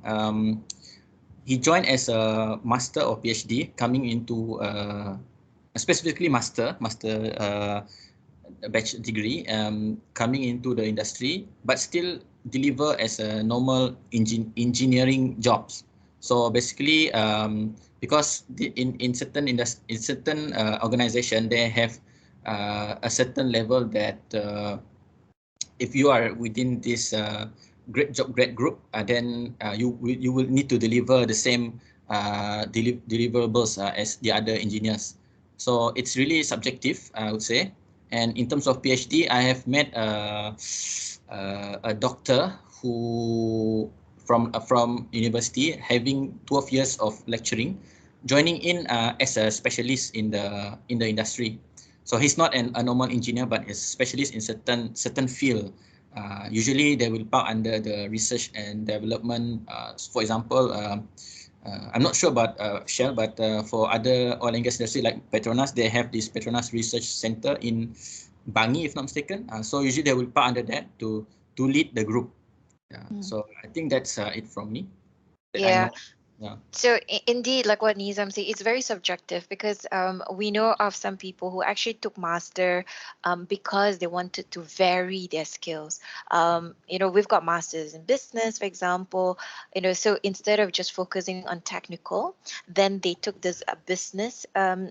He joined as a master or PhD, coming into specifically master bachelor degree, coming into the industry, but still deliver as a normal engineering jobs. So basically, because in certain organization, they have a certain level that if you are within this grade group, then you will need to deliver the same deliverables as the other engineers. So it's really subjective, I would say. And in terms of PhD, I have met a doctor who from university having 12 years of lecturing, joining in as a specialist in the industry. So he's not a normal engineer, but is a specialist in certain field. Usually they will part under the research and development. For example, I'm not sure about Shell, but for other oil and gas industry like Petronas, they have this Petronas Research Center in Bangi, if not mistaken. So usually they will part under that to lead the group. Yeah. So I think that's it from me. That I Yeah. know. Yeah. So indeed, like what Nizam said, it's very subjective because we know of some people who actually took master because they wanted to vary their skills. We've got masters in business, for example. So instead of just focusing on technical, then they took this business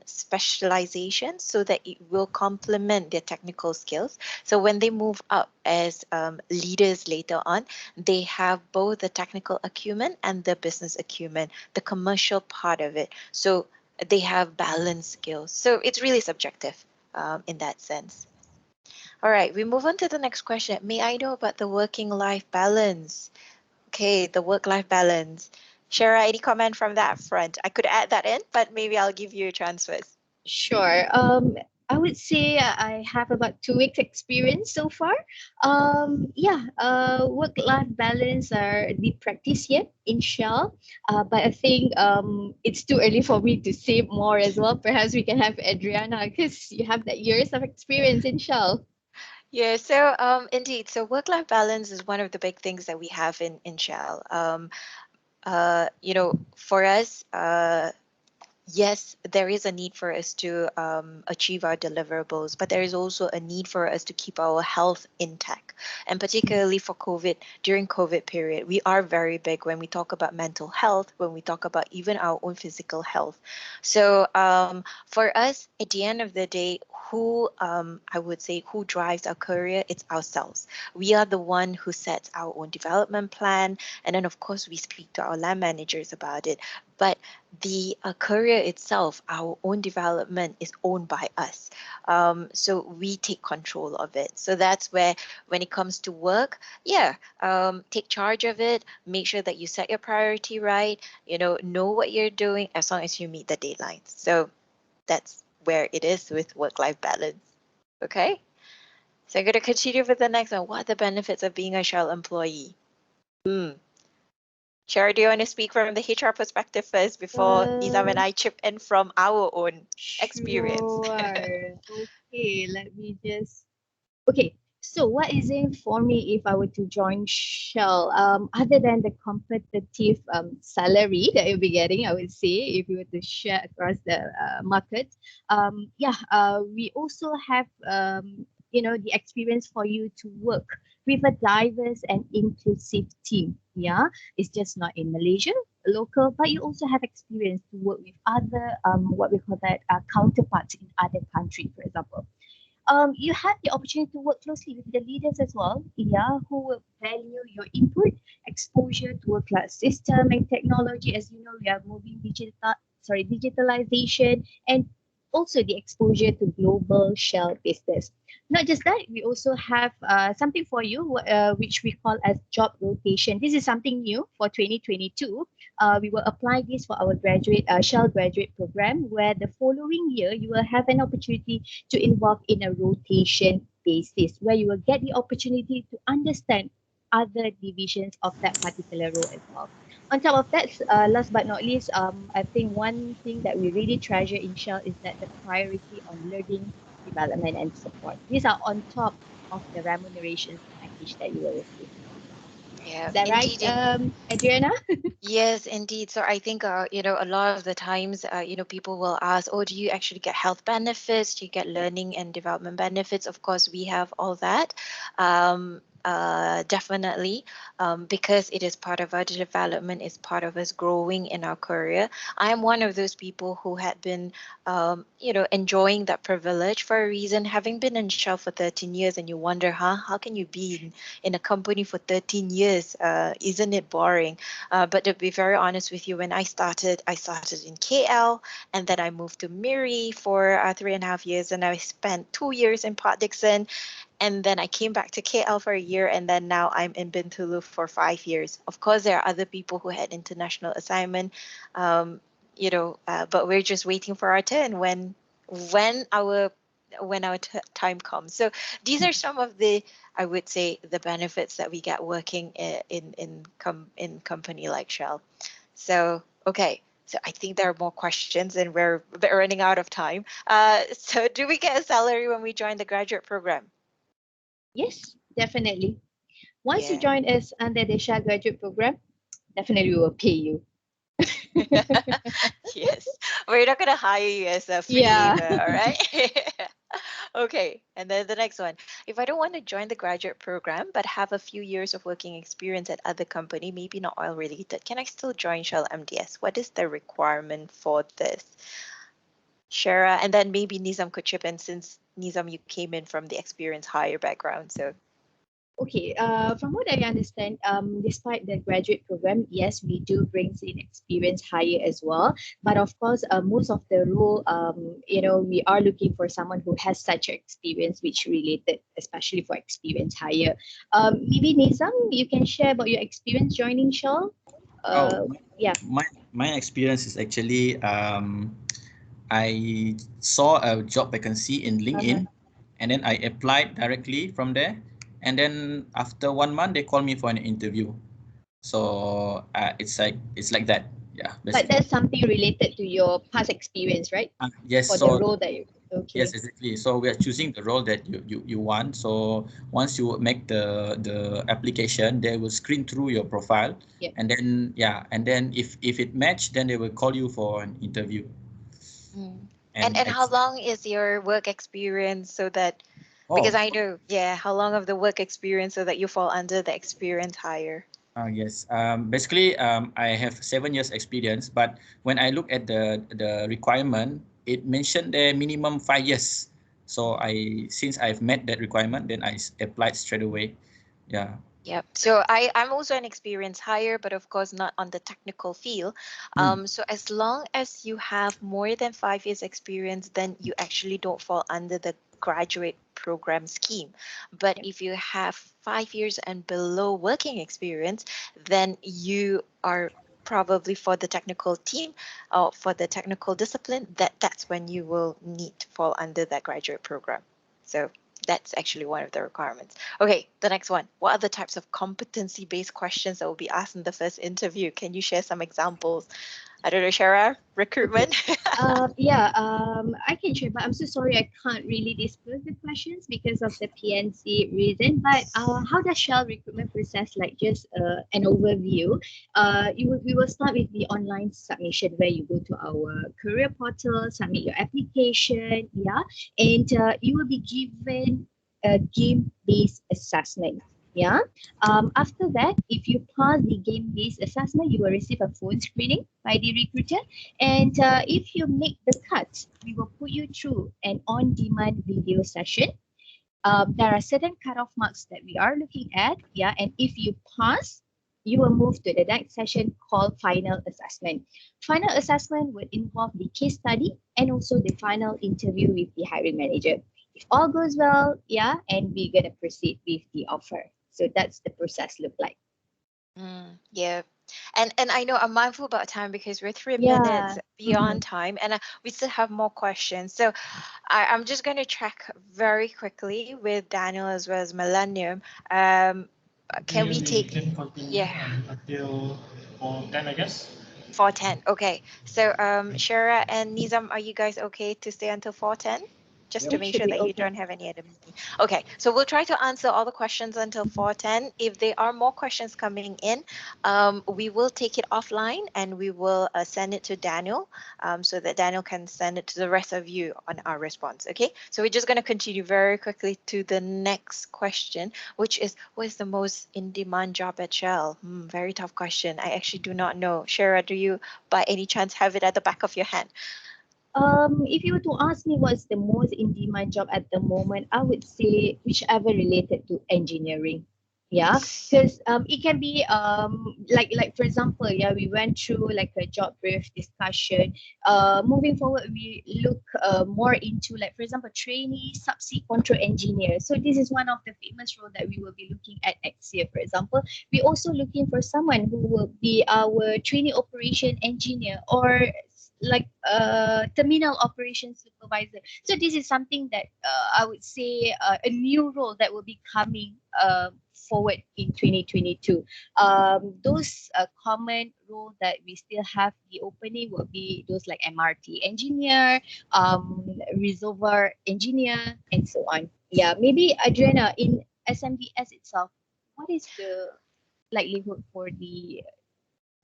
specialization so that it will complement their technical skills. So when they move up as leaders later on, they have both the technical acumen and the business acumen, the commercial part of it. So they have balanced skills. So it's really subjective in that sense. All right, we move on to the next question. May I know about the working life balance? Okay, the work-life balance. Shara, any comment from that front? I could add that in, but maybe I'll give you a chance first. Sure. I would say I have about 2 weeks experience so far. Work-life balance are the practice yet in Shell, but I think it's too early for me to say more as well. Perhaps we can have Adriana because you have that years of experience in Shell. Yeah, so indeed, so work-life balance is one of the big things that we have in Shell. For us, yes, there is a need for us to achieve our deliverables, but there is also a need for us to keep our health intact. And particularly for COVID, during COVID period, we are very big when we talk about mental health, when we talk about even our own physical health. So for us, at the end of the day, I would say who drives our career, it's ourselves. We are the one who sets our own development plan. And then of course we speak to our land managers about it. But the career itself, our own development is owned by us. So we take control of it. So that's where, when it comes to work, take charge of it. Make sure that you set your priority right. Know what you're doing as long as you meet the deadlines. So that's where it is with work-life balance. Okay. So I'm going to continue with the next one. What are the benefits of being a Shell employee? Shara, do you want to speak from the HR perspective first before Nizam and I chip in from our own experience? Sure. Okay, let me just. Okay, so what is it for me if I were to join Shell? Other than the competitive salary that you'll be getting, I would say, if you were to share across the market, we also have the experience for you to work with a diverse and inclusive team. Yeah, it's just not in Malaysia local, but you also have experience to work with other what we call that counterparts in other countries, for example. You have the opportunity to work closely with the leaders as well, yeah, who will value your input, exposure to a class system and technology. As you know, we are moving digitalization, and also the exposure to global Shell business. Not just that, we also have something for you, which we call as job rotation. This is something new for 2022. We will apply this for our Shell graduate program, where the following year you will have an opportunity to involve in a rotation basis, where you will get the opportunity to understand other divisions of that particular role as well. On top of that, last but not least, I think one thing that we really treasure in Shell is that the priority on learning, development, and support. These are on top of the remunerations package that you will receive. Yeah, Is that right, indeed. Adriana? Yes, indeed. So I think, a lot of the times, people will ask, oh, do you actually get health benefits? Do you get learning and development benefits? Of course, we have all that. definitely, because it is part of our development, it's part of us growing in our career. I am one of those people who had been, enjoying that privilege for a reason. Having been in Shell for 13 years, and you wonder, how can you be in a company for 13 years? Isn't it boring? But to be very honest with you, when I started in KL, and then I moved to Miri for 3.5 years, and I spent 2 years in Port Dickson. And then I came back to KL for a year, and then now I'm in Bintulu for 5 years. Of course, there are other people who had international assignment, but we're just waiting for our turn when our time comes. So these are some of the, I would say, the benefits that we get working in company like Shell. So okay. So I think there are more questions, and we're running out of time. So do we get a salary when we join the graduate program? Yes, definitely. Once you Yeah. join us under the Shell graduate program, definitely we will pay you. Yes, we're not gonna hire you as a free Yeah. labor, all right? Okay, and then the next one. If I don't want to join the graduate program but have a few years of working experience at other company, maybe not oil related, can I still join Shell MDS? What is the requirement for this? Shara, and then maybe Nizam could chip in, since Nizam, you came in from the experience higher background. So Okay, from what I understand, despite the graduate program, yes, we do bring in experience higher as well. But of course, most of the role, we are looking for someone who has such experience, which related, especially for experience higher. Maybe Nizam, you can share about your experience joining Shell. Oh, Yeah. my experience is actually I saw a job vacancy in LinkedIn, and then I applied directly from there. And then after 1 month, they called me for an interview. So it's like that. Yeah, But basically. that's something related to your past experience, right? Yes. For the So role that you. Okay. yes, exactly. So we are choosing the role that you want. So once you make the application, they will screen through your profile, Yeah. and then if it match, then they will call you for an interview. and how long is your work experience, so that, because I know, how long of the work experience so that you fall under the experience higher? Yes. Basically, I have 7 years experience, but when I look at the requirement, it mentioned the minimum 5 years. So since I've met that requirement, then I applied straight away. Yeah. Yep. So I'm also an experienced hire, but of course not on the technical field. So as long as you have more than 5 years experience, then you actually don't fall under the graduate program scheme. But if you have 5 years and below working experience, then you are probably, for the technical team or for the technical discipline, that's when you will need to fall under that graduate program. So that's actually one of the requirements. Okay, the next one. What are the types of competency-based questions that will be asked in the first interview? Can you share some examples? I don't know, Shara, recruitment? I can share, but I'm so sorry I can't really disclose the questions because of the PNC reason. But how does Shell recruitment process? Like, just an overview. We will start with the online submission, where you go to our career portal, submit your application, and you will be given a game-based assessment. After that, if you pass the game-based assessment, you will receive a phone screening by the recruiter. And if you make the cut, we will put you through an on-demand video session. There are certain cutoff marks that we are looking at, and if you pass, you will move to the next session called final assessment. Final assessment would involve the case study and also the final interview with the hiring manager. If all goes well, and we're gonna proceed with the offer. So that's the process look like. Yeah. And I know I'm mindful about time because we're 3 minutes Yeah. beyond time, and we still have more questions. So I'm just going to check very quickly with Daniel as well as Millennium. Can we take? Continue until 4:10, I guess. 4:10. Okay. So Shara and Nizam, are you guys okay to stay until 4:10 just Yeah, to make should sure be that you okay. don't have any other meeting. Okay, so we'll try to answer all the questions until 4:10. If there are more questions coming in, we will take it offline and we will send it to Daniel, so that Daniel can send it to the rest of you on our response. Okay, so we're just going to continue very quickly to the next question, which is, what is the most in-demand job at Shell? Very tough question. I actually do not know. Shara, do you by any chance have it at the back of your hand? If you were to ask me what's the most in demand job at the moment, I would say whichever related to engineering. Yeah, because it can be like for example, yeah, we went through like a job brief discussion. Moving forward, we look more into, like, for example, trainee subsea control engineer. So this is one of the famous role that we will be looking at next year. For example, we also looking for someone who will be our trainee operation engineer, or like terminal operations supervisor. So this is something that I would say a new role that will be coming forward in 2022. Those common role that we still have the opening will be those like MRT engineer, reservoir engineer, and so on. Yeah, maybe Adriana, in SMBS itself, what is the likelihood for the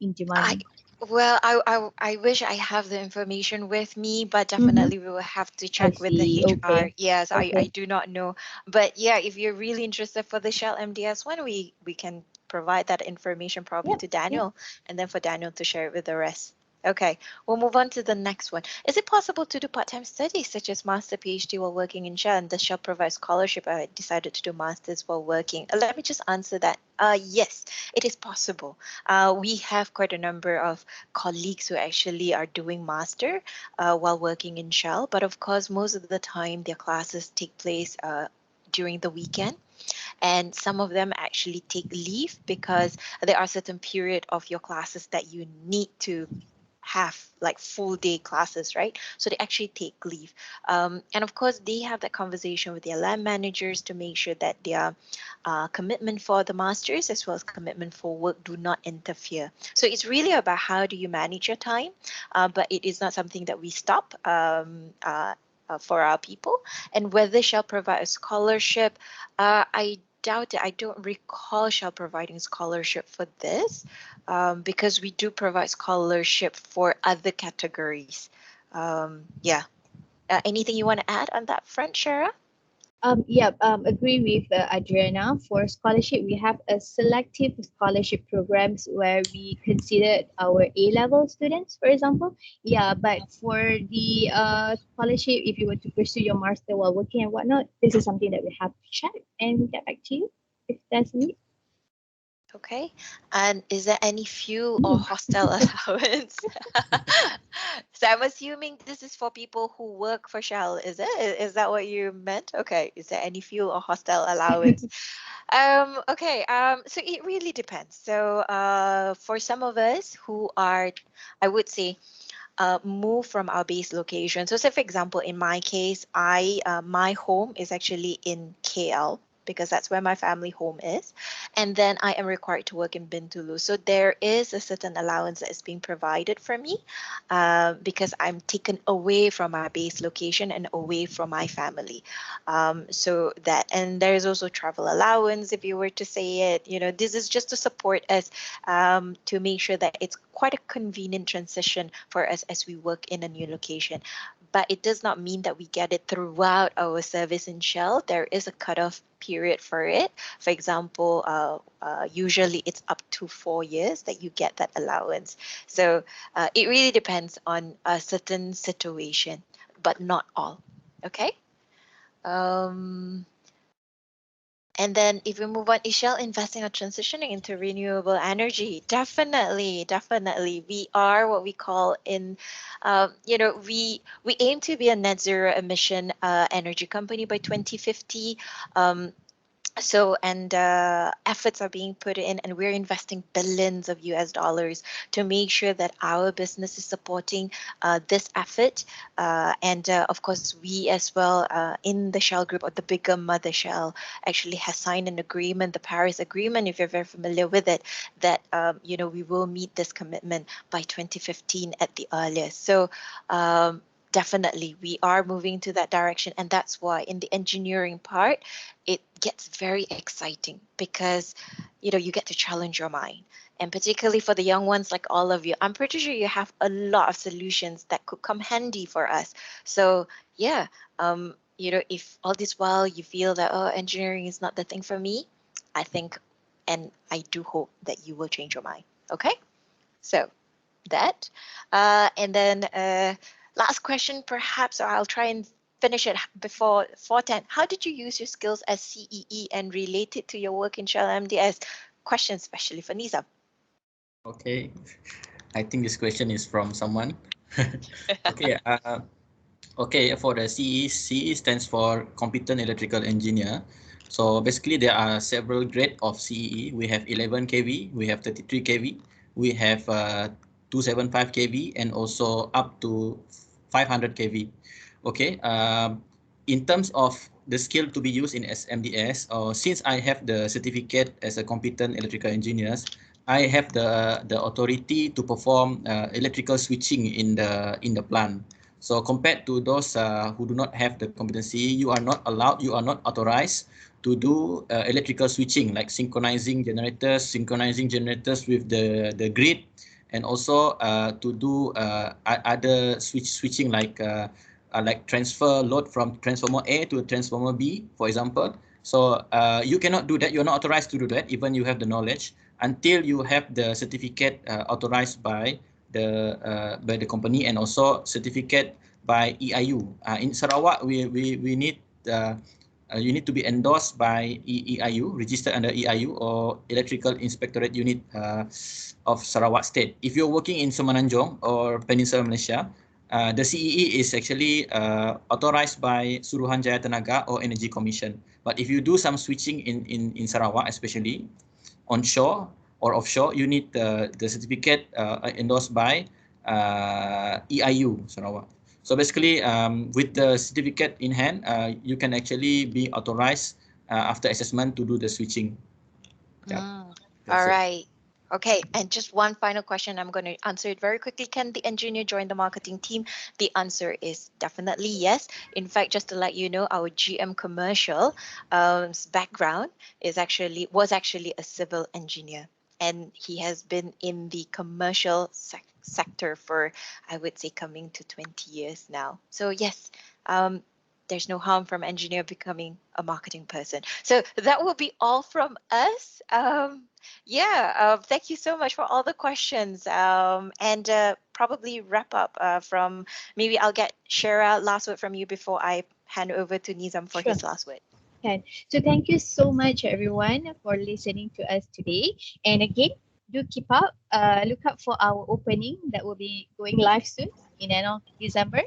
in I demand? I wish I have the information with me, but Mm-hmm. definitely we will have to I check with the see. HR. Okay. Yes, I Okay. do not know. But yeah, if you're really interested for the Shell MDS one, we can provide that information probably Yep. to Yep. Daniel, and then for Daniel to share it with the rest. Okay, we'll move on to the next one. Is it possible to do part-time studies such as master PhD while working in Shell? And does Shell provide scholarship? I decided to do masters while working. Let me just answer that. Yes, it is possible. We have quite a number of colleagues who actually are doing master while working in Shell, but of course, most of the time their classes take place during the weekend, and some of them actually take leave because there are certain period of your classes that you need to have like full day classes, right? So they actually take leave. And of course, they have that conversation with their lab managers to make sure that their commitment for the masters as well as commitment for work do not interfere. So it's really about how do you manage your time, but it is not something that we stop. For our people, and whether Shell provide a scholarship, I doubt it. I don't recall Shell providing scholarship for this, because we do provide scholarship for other categories. Yeah. Anything you want to add on that front, Shara? Yeah, agree with Adriana. For scholarship, we have a selective scholarship programs where we consider our A-level students, for example. Yeah, but for the scholarship, if you were to pursue your master while working and whatnot, this is something that we have to check and get back to you if there's a need. Okay. And is there any fuel or hostel allowance? So I'm assuming this is for people who work for Shell, is it? Is that what you meant? Okay. Is there any fuel or hostel allowance? Okay. So it really depends. So for some of us who are, I would say, move from our base location. So say for example, in my case, my home is actually in KL because that's where my family home is. And then I am required to work in Bintulu. So there is a certain allowance that is being provided for me because I'm taken away from my base location and away from my family. So that, and there is also travel allowance if you were to say it. This is just to support us, to make sure that it's quite a convenient transition for us as we work in a new location. But it does not mean that we get it throughout our service in Shell. There is a cutoff period for it. For example, usually it's up to 4 years that you get that allowance. So it really depends on a certain situation, but not all. Okay. And then if we move on, is Shell investing or transitioning into renewable energy? Definitely, definitely. We are what we call we aim to be a net zero emission energy company by 2050. And efforts are being put in, and we're investing billions of US dollars to make sure that our business is supporting this effort. And of course, we as well in the Shell Group, or the bigger mother Shell, actually has signed an agreement, the Paris Agreement, if you're very familiar with it, that we will meet this commitment by 2015 at the earliest. So definitely we are moving to that direction, and that's why in the engineering part it gets very exciting because you get to challenge your mind, and particularly for the young ones like all of you, I'm pretty sure you have a lot of solutions that could come handy for us. So yeah, if all this while you feel that, oh, engineering is not the thing for me, I think, and I do hope that you will change your mind. Okay, so that and then last question perhaps, or I'll try and finish it before 4:10. How did you use your skills as CEE and relate it to your work in Shell MDS? Question especially for Nizam. Okay, I think this question is from someone. Okay, okay, for the CE stands for Competent Electrical Engineer. So basically there are several grades of CEE. We have 11 kV, we have 33 kV, we have 275 kV, and also up to 500 kV. Okay, in terms of the skill to be used in SMDS, since I have the certificate as a competent electrical engineer, I have the authority to perform electrical switching in the plant. So compared to those who do not have the competency, you are not allowed, you are not authorized to do electrical switching, like synchronizing generators with the grid, and also to do other switching like transfer load from transformer A to transformer B, for example. So you cannot do that. You're not authorized to do that, even you have the knowledge, until you have the certificate authorized by the company, and also certificate by EIU. In Sarawak, we need you need to be endorsed by EIU, registered under EIU or Electrical Inspectorate Unit of Sarawak State. If you're working in Semenanjung or Peninsular Malaysia, the CEE is actually authorized by Suruhan Jaya Tenaga or Energy Commission. But if you do some switching in Sarawak, especially onshore or offshore, you need the certificate endorsed by EIU Sarawak. So basically, with the certificate in hand, you can actually be authorized after assessment to do the switching. Yeah. All right. Okay, and just one final question. I'm going to answer it very quickly. Can the engineer join the marketing team? The answer is definitely yes. In fact, just to let you know, our GM commercial background was actually a civil engineer, and he has been in the commercial sector for, I would say, coming to 20 years now. So yes, there's no harm from engineer becoming a marketing person. So that will be all from us. Thank you so much for all the questions. And probably wrap up from, maybe I'll get Shara last word from you before I hand over to Nizam for his last word. Okay. So thank you so much everyone for listening to us today. And again, do keep up, look up for our opening that will be going live soon in end of December.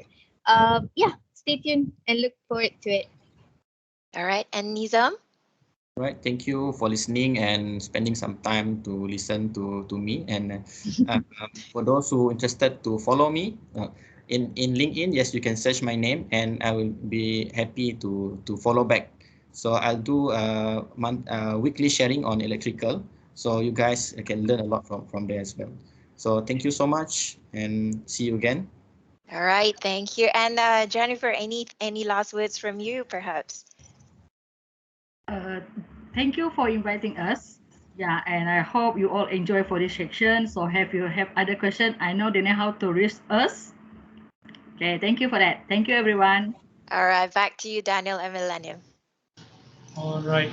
Stay tuned and look forward to it. All right, and Nizam? All right, thank you for listening and spending some time to listen to me. And for those who are interested to follow me in LinkedIn, yes, you can search my name and I will be happy to follow back. So I'll do weekly sharing on electrical, so you guys can learn a lot from there as well. So thank you so much and see you again. All right, thank you. And Jennifer, any last words from you, perhaps? Thank you for inviting us. Yeah, and I hope you all enjoy for this section. So if you have other questions, I know they know how to reach us. Okay, thank you for that. Thank you, everyone. All right, back to you, Daniel and Millennium. All right,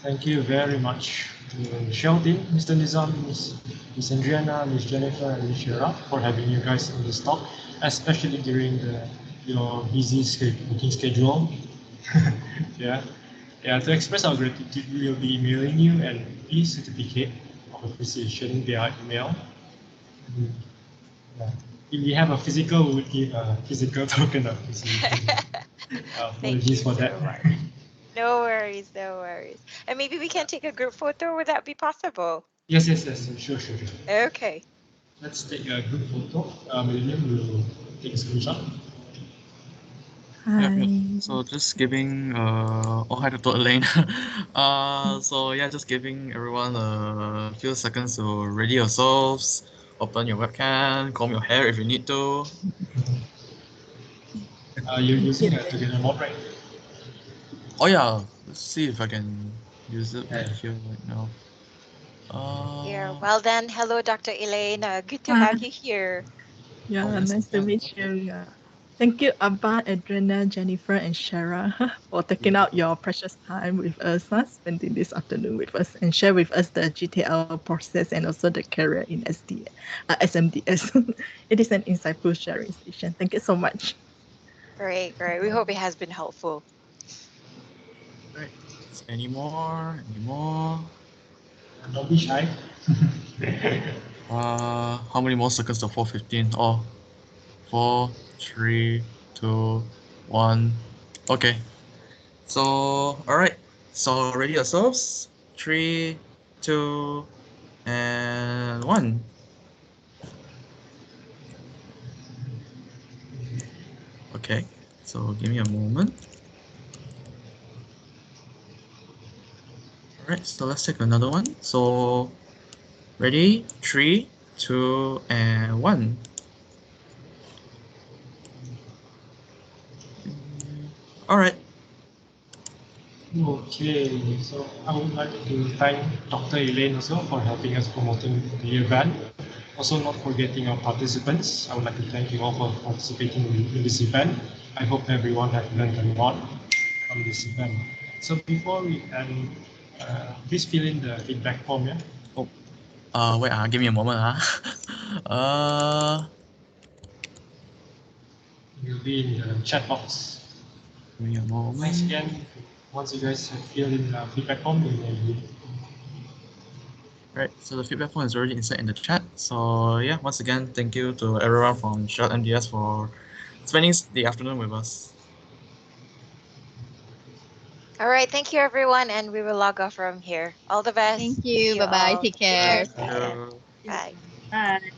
thank you very much to Shell team, Mr. Nizam, Ms. Adriana, Ms. Jennifer, and Ms. Shira for having you guys in this talk, especially during your busy working schedule. Yeah, to express our gratitude, we will be emailing you an e-certificate of appreciation via email. If we have a physical, we would give a physical token of appreciation. Apologies for that. No worries, no worries. And maybe we can take a group photo. Would that be possible? Yes. Sure. Okay. Let's take a group photo. Millennium will take a screenshot. Hi. So just giving hi to Elaine. Just giving everyone a few seconds to ready yourselves, open your webcam, comb your hair if you need to. You're using a together mode, right? Oh yeah, let's see if I can use it right here right now. Here. Well then, hello, Dr. Elaine. Good to Hi. have you here. Yeah, Oh, yes, nice to yeah, meet okay. you. Yeah. Thank you, Abba, Adriana, Jennifer, and Shara, for taking out your precious time with us, spending this afternoon with us, and share with us the GTL process and also the career in SMDS. It is an insightful sharing session. Thank you so much. Great, great. We hope it has been helpful. Right. Any more? Any more? Don't be shy. How many more seconds to 4:15? Oh, 4, 3, 2, 1. Okay. So, all right. So ready yourselves. 3, 2, and 1. Okay. So give me a moment. All right. So let's take another one. So ready? 3, 2, and 1. All right. Okay, so I would like to thank Dr. Elaine also for helping us promoting the event. Also, not forgetting our participants. I would like to thank you all for participating in this event. I hope everyone has learned a lot from this event. So before we end, please fill in the feedback form, yeah? Oh, wait, give me a moment, You'll be in the chat box. give me a moment. Thanks again. Once you guys have filled in the feedback form, you may leave. Right, so the feedback form is already inside in the chat. So yeah, once again, thank you to everyone from Shell MDS for spending the afternoon with us. All right, thank you, everyone, and we will log off from here. All the best. Thank See you. you Bye bye. all. Take care. Thank you. Bye. Bye.